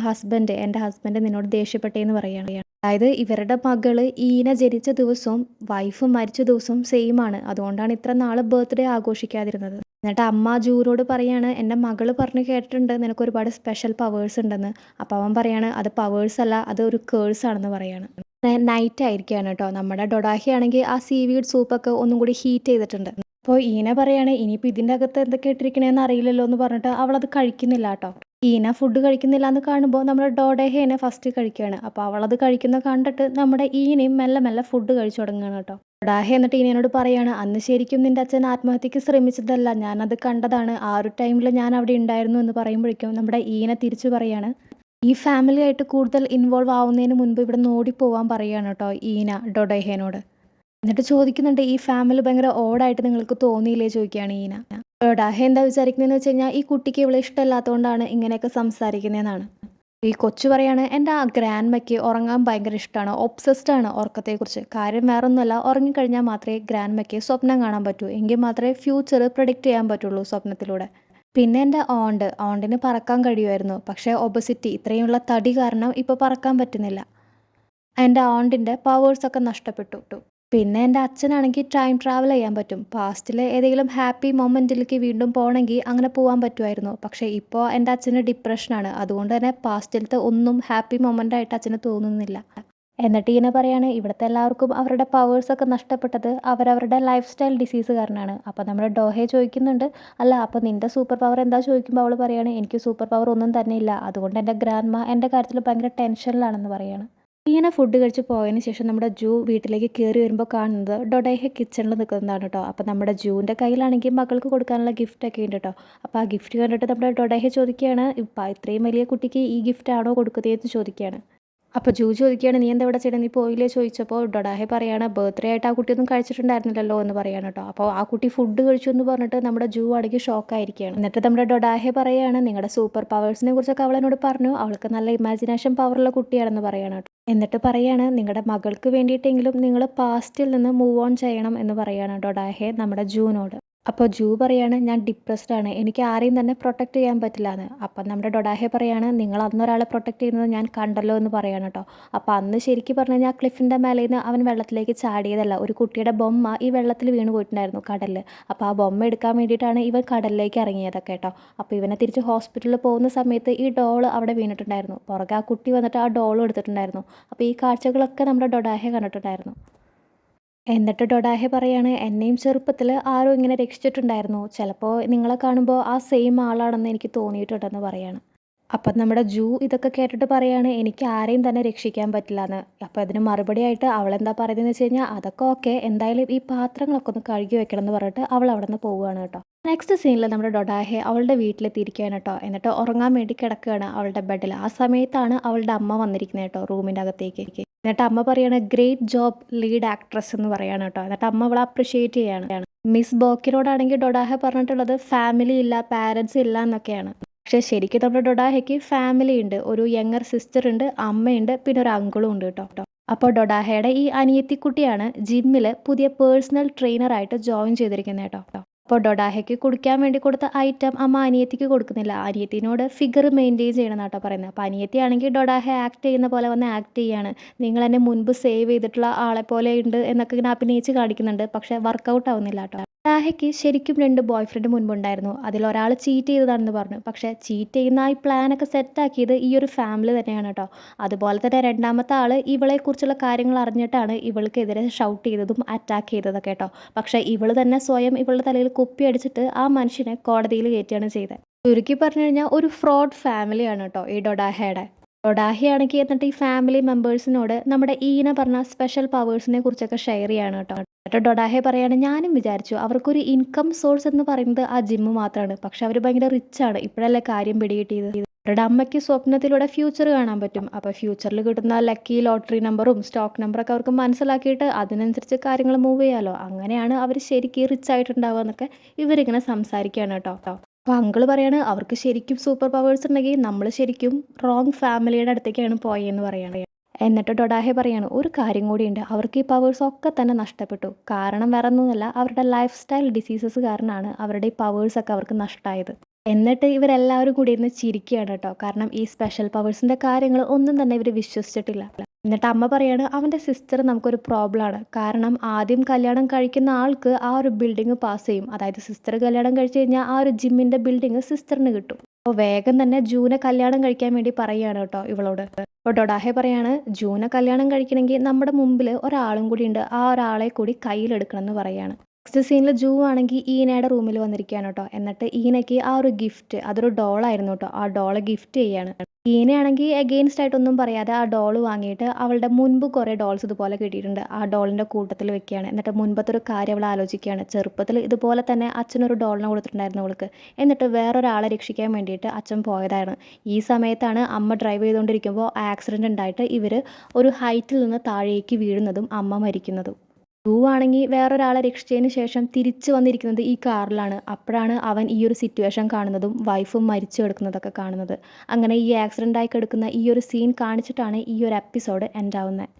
എൻ്റെ ഹസ്ബൻഡ് നിന്നോട് ദേഷ്യപ്പെട്ടേന്ന് പറയുകയാണ്. അതായത് ഇവരുടെ മകള് ഈന ജനിച്ച ദിവസവും വൈഫ് മരിച്ച ദിവസവും സെയിം ആണ്. അതുകൊണ്ടാണ് ഇത്ര നാൾ ബർത്ത്ഡേ ആഘോഷിക്കാതിരുന്നത്. എന്നിട്ട് അമ്മ ജൂനോട് പറയാണ്, എൻ്റെ മകള് പറഞ്ഞ് കേട്ടിട്ടുണ്ട് നിനക്ക് ഒരുപാട് സ്പെഷ്യൽ പവേഴ്സ് ഉണ്ടെന്ന്. അപ്പോൾ അവൻ പറയാണ്, അത് പവേഴ്സ് അല്ല, അത് ഒരു കേഴ്സ് ആണെന്ന് പറയാണ്. നൈറ്റ് ആയിരിക്കുകയാണ് കേട്ടോ. നമ്മുടെ ഡൊഡാഹി ആണെങ്കിൽ ആ സീവീഡ് സൂപ്പൊക്കെ ഒന്നും കൂടി ഹീറ്റ് ചെയ്തിട്ടുണ്ട്. അപ്പോൾ ഈന പറയാണ്, ഇനിയിപ്പോൾ ഇതിൻ്റെ അകത്ത് എന്തൊക്കെ ഇട്ടിരിക്കണേന്ന് അറിയില്ലല്ലോ എന്ന് പറഞ്ഞിട്ട് അവളത് കഴിക്കുന്നില്ല കേട്ടോ. ഈന ഫുഡ് കഴിക്കുന്നില്ല എന്ന് കാണുമ്പോൾ നമ്മുടെ ഡോഡേഹേനെ ഫസ്റ്റ് കഴിക്കുകയാണ്. അപ്പോൾ അവളത് കഴിക്കുന്ന കണ്ടിട്ട് നമ്മുടെ ഈനയും മെല്ലെ മെല്ലെ ഫുഡ് കഴിച്ചു തുടങ്ങുകയാണ് കേട്ടോ. ഡൊഡാഹെ എന്നിട്ട് ഈനയോട് പറയാണ്, അന്ന് ശരിക്കും നിൻ്റെ അച്ഛൻ ആത്മഹത്യക്ക് ശ്രമിച്ചതല്ല, ഞാനത് കണ്ടതാണ്. ആ ഒരു ടൈമിൽ ഞാൻ അവിടെ ഉണ്ടായിരുന്നു എന്ന് പറയുമ്പോഴേക്കും നമ്മുടെ ഈന തിരിച്ചു പറയാണ്, ഈ ഫാമിലി ആയിട്ട് കൂടുതൽ ഇൻവോൾവ് ആവുന്നതിന് മുൻപ് ഇവിടെ നിന്ന് ഓടിപ്പോവാൻ പറയുകയാണ് കേട്ടോ ഈന ഡൊഡൈഹേനോട്. എന്നിട്ട് ചോദിക്കുന്നുണ്ട്, ഈ ഫാമിലി ഭയങ്കര ഓടായിട്ട് നിങ്ങൾക്ക് തോന്നിയില്ലേ ചോദിക്കുകയാണ് ഈന. ഡൊഡാഹെ എന്താ വിചാരിക്കുന്നതെന്ന് വെച്ച് കഴിഞ്ഞാൽ ഈ കുട്ടിക്ക് ഇവളെ ഇഷ്ടമല്ലാത്തതുകൊണ്ടാണ് ഇങ്ങനെയൊക്കെ സംസാരിക്കുന്നതെന്നാണ്. ഈ കൊച്ചു പറയാണ്, എൻ്റെ ആ ഗ്രാൻഡ്മയ്ക്ക് ഉറങ്ങാൻ ഭയങ്കര ഇഷ്ടമാണ്, ഒബ്സസ്ഡ് ആണ് ഉറക്കത്തെക്കുറിച്ച്. കാര്യം വേറൊന്നുമല്ല, ഉറങ്ങിക്കഴിഞ്ഞാൽ മാത്രമേ ഗ്രാൻഡ്മയ്ക്ക് സ്വപ്നം കാണാൻ പറ്റൂ. എങ്കിൽ മാത്രമേ ഫ്യൂച്ചർ പ്രെഡിക്റ്റ് ചെയ്യാൻ പറ്റുള്ളൂ സ്വപ്നത്തിലൂടെ. പിന്നെ എൻ്റെ ഓണ്ടിന് പറക്കാൻ കഴിയുമായിരുന്നു. പക്ഷേ ഒബസിറ്റി, ഇത്രയുമുള്ള തടി കാരണം ഇപ്പോൾ പറക്കാൻ പറ്റുന്നില്ല. എൻ്റെ ഓണ്ടിൻ്റെ പവേഴ്സൊക്കെ നഷ്ടപ്പെട്ടു. പിന്നെ എൻ്റെ അച്ഛനാണെങ്കിൽ ടൈം ട്രാവൽ ചെയ്യാൻ പറ്റും. പാസ്റ്റിലെ ഏതെങ്കിലും ഹാപ്പി മൊമെൻറ്റിലേക്ക് വീണ്ടും പോകണമെങ്കിൽ അങ്ങനെ പോകാൻ പറ്റുമായിരുന്നു. പക്ഷേ ഇപ്പോൾ എൻ്റെ അച്ഛന് ഡിപ്രഷനാണ്. അതുകൊണ്ട് തന്നെ പാസ്റ്റിലത്തെ ഒന്നും ഹാപ്പി മൊമെൻ്റായിട്ട് അച്ഛന് തോന്നുന്നില്ല. എന്നിട്ട് ഈന പറയാണ്, ഇവിടുത്തെ എല്ലാവർക്കും അവരുടെ പവേഴ്സൊക്കെ നഷ്ടപ്പെട്ടത് അവരവരുടെ ലൈഫ് സ്റ്റൈൽ ഡിസീസ് കാരണമാണ്. അപ്പോൾ നമ്മുടെ ഡോഹെ ചോദിക്കുന്നുണ്ട്, അല്ല അപ്പോൾ നിൻ്റെ സൂപ്പർ പവർ എന്താ ചോദിക്കുമ്പോൾ അവൾ പറയാണ്, എനിക്ക് സൂപ്പർ പവർ ഒന്നും തന്നെ ഇല്ല. അതുകൊണ്ട് എൻ്റെ ഗ്രാൻഡ്മ എൻ്റെ കാര്യത്തിൽ ഭയങ്കര ടെൻഷനിലാണെന്ന് പറയാണ്. ഈന ഫുഡ് കഴിച്ച് പോയതിന് ശേഷം നമ്മുടെ ജൂ വീട്ടിലേക്ക് കയറി വരുമ്പോൾ കാണുന്നത് ഡൊഡൈഹെ കിച്ചണിൽ നിൽക്കുന്നതാണ് കേട്ടോ. അപ്പോൾ നമ്മുടെ ജൂവിൻ്റെ കയ്യിലാണെങ്കിൽ മകൾക്ക് കൊടുക്കാനുള്ള ഗിഫ്റ്റൊക്കെ ഉണ്ട് കേട്ടോ. അപ്പോൾ ആ ഗിഫ്റ്റ് കണ്ടിട്ട് നമ്മുടെ ഡൊഡൈഹെ ചോദിക്കുകയാണ്, ഇപ്പം ഇത്രയും വലിയ കുട്ടിക്ക് ഈ ഗിഫ്റ്റ് ആണോ കൊടുക്കുന്നതെന്ന് ചോദിക്കുകയാണ്. അപ്പോൾ ജൂ ചോദിക്കുകയാണ്, നീ എന്താ ഇവിടെ ചെയ്യണം, നീ പോയില്ലേ ചോദിച്ചപ്പോൾ ഡൊഡാഹെ പറയാണ്, ബർത്ത്ഡേ ആയിട്ട് ആ കുട്ടിയൊന്നും കഴിച്ചിട്ടുണ്ടായിരുന്നില്ലല്ലോ എന്ന് പറയാണ് കേട്ടോ. അപ്പോൾ ആ കുട്ടി ഫുഡ് കഴിച്ചു എന്ന് പറഞ്ഞിട്ട് നമ്മുടെ ജൂ ആണെങ്കിൽ ഷോക്കായിരിക്കുകയാണ്. എന്നിട്ട് നമ്മുടെ ഡൊഡാഹെ പറയാണ്, നിങ്ങളുടെ സൂപ്പർ പവേഴ്സിനെ കുറിച്ചൊക്കെ അവളെന്നോട് പറഞ്ഞു, അവൾക്ക് നല്ല ഇമാജിനേഷൻ പവറുള്ള കുട്ടിയാണെന്ന് പറയാണ് കേട്ടോ. എന്നിട്ട് പറയാണ്, നിങ്ങളുടെ മകൾക്ക് വേണ്ടിയിട്ടെങ്കിലും നിങ്ങൾ പാസ്റ്റിൽ നിന്ന് മൂവ് ഓൺ ചെയ്യണം എന്ന് പറയാണ് ഡൊഡാഹെ നമ്മുടെ ജൂനോട്. അപ്പോൾ ജൂ പറയാണ്, ഞാൻ ഡിപ്രസ്ഡ് ആണ്, എനിക്ക് ആരെയും തന്നെ പ്രൊട്ടക്റ്റ് ചെയ്യാൻ പറ്റില്ല എന്ന്. അപ്പം നമ്മുടെ ഡൊഡാഹെ പറയാണ്, നിങ്ങൾ അന്നൊരാളെ പ്രൊട്ടക്റ്റ് ചെയ്യുന്നത് ഞാൻ കണ്ടല്ലോ എന്ന് പറയാണ് കേട്ടോ. അപ്പോൾ അന്ന് ശരിക്കും പറഞ്ഞു കഴിഞ്ഞാൽ ക്ലിഫിൻ്റെ മേലെ നിന്ന് അവൻ വെള്ളത്തിലേക്ക് ചാടിയതല്ല, ഒരു കുട്ടിയുടെ ബൊമ്മ ഈ വെള്ളത്തിൽ വീണ് പോയിട്ടുണ്ടായിരുന്നു കടലിൽ. അപ്പോൾ ആ ബൊമ്മ എടുക്കാൻ വേണ്ടിയിട്ടാണ് ഇവൻ കടലിലേക്ക് ഇറങ്ങിയതൊക്കെ കേട്ടോ. അപ്പോൾ ഇവനെ തിരിച്ച് ഹോസ്പിറ്റലിൽ പോകുന്ന സമയത്ത് ഈ ഡോൾ അവിടെ വീണിട്ടുണ്ടായിരുന്നു. പുറകെ ആ കുട്ടി വന്നിട്ട് ആ ഡോൾ എടുത്തിട്ടുണ്ടായിരുന്നു. അപ്പോൾ ഈ കാഴ്ചകളൊക്കെ നമ്മുടെ ഡൊഡാഹെ കണ്ടിട്ടുണ്ടായിരുന്നു. എന്നിട്ട് ഡൊഡാഹെ പറയാണ്, എന്നെയും ചെറുപ്പത്തിൽ ആരോ ഇങ്ങനെ രക്ഷിച്ചിട്ടുണ്ടായിരുന്നു, ചിലപ്പോൾ നിങ്ങളെ കാണുമ്പോൾ ആ സെയിം ആളാണെന്ന് എനിക്ക് തോന്നിയിട്ടുണ്ടെന്ന് പറയാണ്. അപ്പം നമ്മുടെ ജൂ ഇതൊക്കെ കേട്ടിട്ട് പറയാണ്, എനിക്ക് ആരെയും തന്നെ രക്ഷിക്കാൻ പറ്റില്ല എന്ന്. അപ്പോൾ അതിന് മറുപടിയായിട്ട് അവളെന്താ പറയുന്നതെന്ന് വെച്ച് കഴിഞ്ഞാൽ, അതൊക്കെ ഓക്കെ, എന്തായാലും ഈ പാത്രങ്ങളൊക്കെ ഒന്ന് കഴുകി വെക്കണം എന്ന് പറഞ്ഞിട്ട് അവൾ അവിടെ നിന്ന് പോവുകയാണ് കേട്ടോ. നെക്സ്റ്റ് സീനിൽ നമ്മുടെ ഡൊഡാഹെ അവളുടെ വീട്ടിലെത്തിയിരിക്കുകയാണ് കേട്ടോ. എന്നിട്ട് ഉറങ്ങാൻ വേണ്ടി കിടക്കുകയാണ് അവളുടെ ബെഡിൽ. ആ സമയത്താണ് അവളുടെ അമ്മ വന്നിരിക്കുന്നത് കേട്ടോ റൂമിൻ്റെ അകത്തേക്ക്. എന്നിട്ട് അമ്മ പറയാണ്, ഗ്രേറ്റ് ജോബ് ലീഡ് ആക്ട്രസ് എന്ന് പറയാണ് കേട്ടോ. എന്നിട്ട് അമ്മ അവളെ അപ്രിഷിയേറ്റ് ചെയ്യാണ്. മിസ് ബോക്കിനോടാണെങ്കിൽ ഡൊഡാഹ പറഞ്ഞിട്ടുള്ളത് ഫാമിലി ഇല്ല, പാരൻസ് ഇല്ല എന്നൊക്കെയാണ്. പക്ഷേ ശരിക്കും നമ്മുടെ ഡൊഡാഹയ്ക്ക് ഫാമിലി ഉണ്ട്. ഒരു യങ്ങർ സിസ്റ്റർ ഉണ്ട്, അമ്മയുണ്ട്, പിന്നെ ഒരു അങ്കിളും ഉണ്ട് കേട്ടോ. അപ്പോൾ ഡൊഡാഹയുടെ ഈ അനിയത്തിക്കുട്ടിയാണ് ജിമ്മിൽ പുതിയ പേഴ്സണൽ ട്രെയിനറായിട്ട് ജോയിൻ ചെയ്തിരിക്കുന്നത് കേട്ടോ. അപ്പോൾ ഡൊഡാഹയ്ക്ക് കുടിക്കാൻ വേണ്ടി കൊടുത്ത ഐറ്റം അമ്മ അനിയത്തിക്ക് കൊടുക്കുന്നില്ല. അനിയത്തിനോട് ഫിഗർ മെയിൻറ്റെയിൻ ചെയ്യണം എന്നാട്ടോ പറയുന്നത്. അപ്പോൾ അനിയത്തിയാണെങ്കിൽ ഡൊഡാഹ ആക്ട് ചെയ്യുന്ന പോലെ വന്ന് ആക്ട് ചെയ്യാണ്. നിങ്ങൾ എന്നെ മുൻപ് സേവ് ചെയ്തിട്ടുള്ള ആളെ പോലെ ഉണ്ട് എന്നൊക്കെ ഇങ്ങനെ അഭിനയിച്ച് കാണിക്കുന്നുണ്ട്. പക്ഷേ വർക്കൗട്ട് ആവുന്നില്ല കേട്ടോ. ഡൊഡാഹയ്ക്ക് ശരിക്കും 2 ബോയ് ഫ്രണ്ട് മുൻപുണ്ടായിരുന്നു. അതിലൊരാൾ ചീറ്റ് ചെയ്തതാണെന്ന് പറഞ്ഞു. പക്ഷേ ചീറ്റ് ചെയ്യുന്ന ഈ പ്ലാനൊക്കെ സെറ്റാക്കിയത് ഈ ഒരു ഫാമിലി തന്നെയാണ് കേട്ടോ. അതുപോലെ തന്നെ രണ്ടാമത്തെ ആൾ ഇവളെക്കുറിച്ചുള്ള കാര്യങ്ങൾ അറിഞ്ഞിട്ടാണ് ഇവൾക്കെതിരെ ഷൗട്ട് ചെയ്തതും അറ്റാക്ക് ചെയ്തതൊക്കെ കേട്ടോ. പക്ഷേ ഇവൾ തന്നെ സ്വയം ഇവളുടെ തലയിൽ കുപ്പിയടിച്ചിട്ട് ആ മനുഷ്യനെ കോടതിയിൽ കയറ്റുകയാണ് ചെയ്തത്. ചുരുക്കി പറഞ്ഞു കഴിഞ്ഞാൽ ഒരു ഫ്രോഡ് ഫാമിലിയാണ് കേട്ടോ ഈ ഡൊഡാഹയുടെ. ഡൊഡാഹയാണെങ്കിൽ എന്നിട്ട് ഈ ഫാമിലി മെമ്പേഴ്സിനോട് നമ്മുടെ ഈന പറഞ്ഞ സ്പെഷ്യൽ പവേഴ്സിനെ കുറിച്ചൊക്കെ ഷെയർ ചെയ്യാണ് കേട്ടോ. എന്നിട്ട് ഡൊഡാഹെ പറയാണ്, ഞാനും വിചാരിച്ചു അവർക്കൊരു ഇൻകം സോഴ്സ് എന്ന് പറയുന്നത് ആ ജിമ്മ് മാത്രമാണ്. പക്ഷെ അവർ ഭയങ്കര റിച്ചാണ്, ഇപ്പോഴല്ലേ കാര്യം പിടികിട്ടിയത്. അവരുടെ അമ്മയ്ക്ക് സ്വപ്നത്തിലൂടെ ഫ്യൂച്ചർ കാണാൻ പറ്റും. അപ്പോൾ ഫ്യൂച്ചറിൽ കിട്ടുന്ന ലക്കി ലോട്ടറി നമ്പറും സ്റ്റോക്ക് നമ്പറൊക്കെ അവർക്ക് മനസ്സിലാക്കിയിട്ട് അതിനനുസരിച്ച് കാര്യങ്ങൾ മൂവ് ചെയ്യാമല്ലോ. അങ്ങനെയാണ് അവർ ശരിക്കും റിച്ച് ആയിട്ടുണ്ടാവുക എന്നൊക്കെ ഇവരിങ്ങനെ സംസാരിക്കുകയാണ് കേട്ടോ. അപ്പോൾ അങ്കിള് പറയാണ്, അവർക്ക് ശരിക്കും സൂപ്പർ പവേഴ്സ് ഉണ്ടെങ്കിൽ നമ്മൾ ശരിക്കും റോങ് ഫാമിലിയുടെ അടുത്തേക്കാണ് പോയെന്ന് പറയണത്. എന്നിട്ട് ഡൊഡാഹെ പറയാണ്, ഒരു കാര്യം കൂടിയുണ്ട്, അവർക്ക് ഈ പവേഴ്സ് ഒക്കെ തന്നെ നഷ്ടപ്പെട്ടു. കാരണം വേറെ ഒന്നുമല്ല, അവരുടെ ലൈഫ് സ്റ്റൈൽ ഡിസീസസ് കാരണമാണ് അവരുടെ ഈ പവേഴ്സൊക്കെ അവർക്ക് നഷ്ടമായത്. എന്നിട്ട് ഇവരെല്ലാവരും കൂടി ഇരുന്ന് ചിരിക്കുകയാണ് കേട്ടോ. കാരണം ഈ സ്പെഷ്യൽ പവേഴ്സിൻ്റെ കാര്യങ്ങൾ ഒന്നും തന്നെ ഇവർ വിശ്വസിച്ചിട്ടില്ല. എന്നിട്ട് അമ്മ പറയാണ്, അവൻ്റെ സിസ്റ്റർ നമുക്കൊരു പ്രോബ്ലമാണ്. കാരണം ആദ്യം കല്യാണം കഴിക്കുന്ന ആൾക്ക് ആ ഒരു ബിൽഡിംഗ് പാസ് ചെയ്യും. അതായത് സിസ്റ്റർ കല്യാണം കഴിച്ച് കഴിഞ്ഞാൽ ആ ഒരു ജിമ്മിൻ്റെ ബിൽഡിംഗ് സിസ്റ്ററിന് കിട്ടും. അപ്പോൾ വേഗം തന്നെ ജൂനെ കല്യാണം കഴിക്കാൻ വേണ്ടി പറയുകയാണ് കേട്ടോ ഇവളോട്. അപ്പോൾ ഡൊഡാഹെ പറയാണ്, ജൂനെ കല്യാണം കഴിക്കണമെങ്കിൽ നമ്മുടെ മുമ്പിൽ ഒരാളും കൂടി ഉണ്ട്, ആ ഒരാളെ കൂടി കയ്യിലെടുക്കണം എന്ന് പറയുകയാണ്. നെക്സ്റ്റ് സീനിൽ ജൂ ആണെങ്കിൽ ഈനയുടെ റൂമിൽ വന്നിരിക്കുകയാണ് കേട്ടോ. എന്നിട്ട് ഈനയ്ക്ക് ആ ഒരു ഗിഫ്റ്റ്, അതൊരു ഡോളായിരുന്നു കേട്ടോ, ആ ഡോള് ഗിഫ്റ്റ് ചെയ്യാണ്. ഈനയാണെങ്കിൽ എഗെയിൻസ്റ്റ് ആയിട്ടൊന്നും പറയാതെ ആ ഡോള് വാങ്ങിയിട്ട് അവളുടെ മുൻപ് കുറേ ഡോൾസ് ഇതുപോലെ കിട്ടിയിട്ടുണ്ട്, ആ ഡോളിൻ്റെ കൂട്ടത്തിൽ വെക്കുകയാണ്. എന്നിട്ട് മുൻപത്തെ ഒരു കാര്യം അവൾ ആലോചിക്കുകയാണ്. ചെറുപ്പത്തിൽ ഇതുപോലെ തന്നെ അച്ഛനൊരു ഡോളിനെ കൊടുത്തിട്ടുണ്ടായിരുന്നു അവൾക്ക്. എന്നിട്ട് വേറൊരാളെ രക്ഷിക്കാൻ വേണ്ടിയിട്ട് അച്ഛൻ പോയതാണ്. ഈ സമയത്താണ് അമ്മ ഡ്രൈവ് ചെയ്തുകൊണ്ടിരിക്കുമ്പോൾ ആക്സിഡൻറ്റ് ഉണ്ടായിട്ട് ഇവർ ഒരു ഹൈറ്റിൽ നിന്ന് താഴേക്ക് വീഴുന്നതും അമ്മ മരിക്കുന്നതും. ധ്രുവ് ആണെങ്കിൽ വേറൊരാളെ രക്ഷിച്ചതിന് ശേഷം തിരിച്ചു വന്നിരിക്കുന്നത് ഈ കാറിലാണ്. അപ്പോഴാണ് അവൻ ഈ ഒരു സിറ്റുവേഷൻ കാണുന്നതും വൈഫും മരിച്ചു കിടക്കുന്നതൊക്കെ കാണുന്നത്. അങ്ങനെ ഈ ആക്സിഡൻ്റ് ആയി കിടക്കുന്ന ഈ ഒരു സീൻ കാണിച്ചിട്ടാണ് ഈ ഒരു എപ്പിസോഡ് എൻഡ് ആവുന്നത്.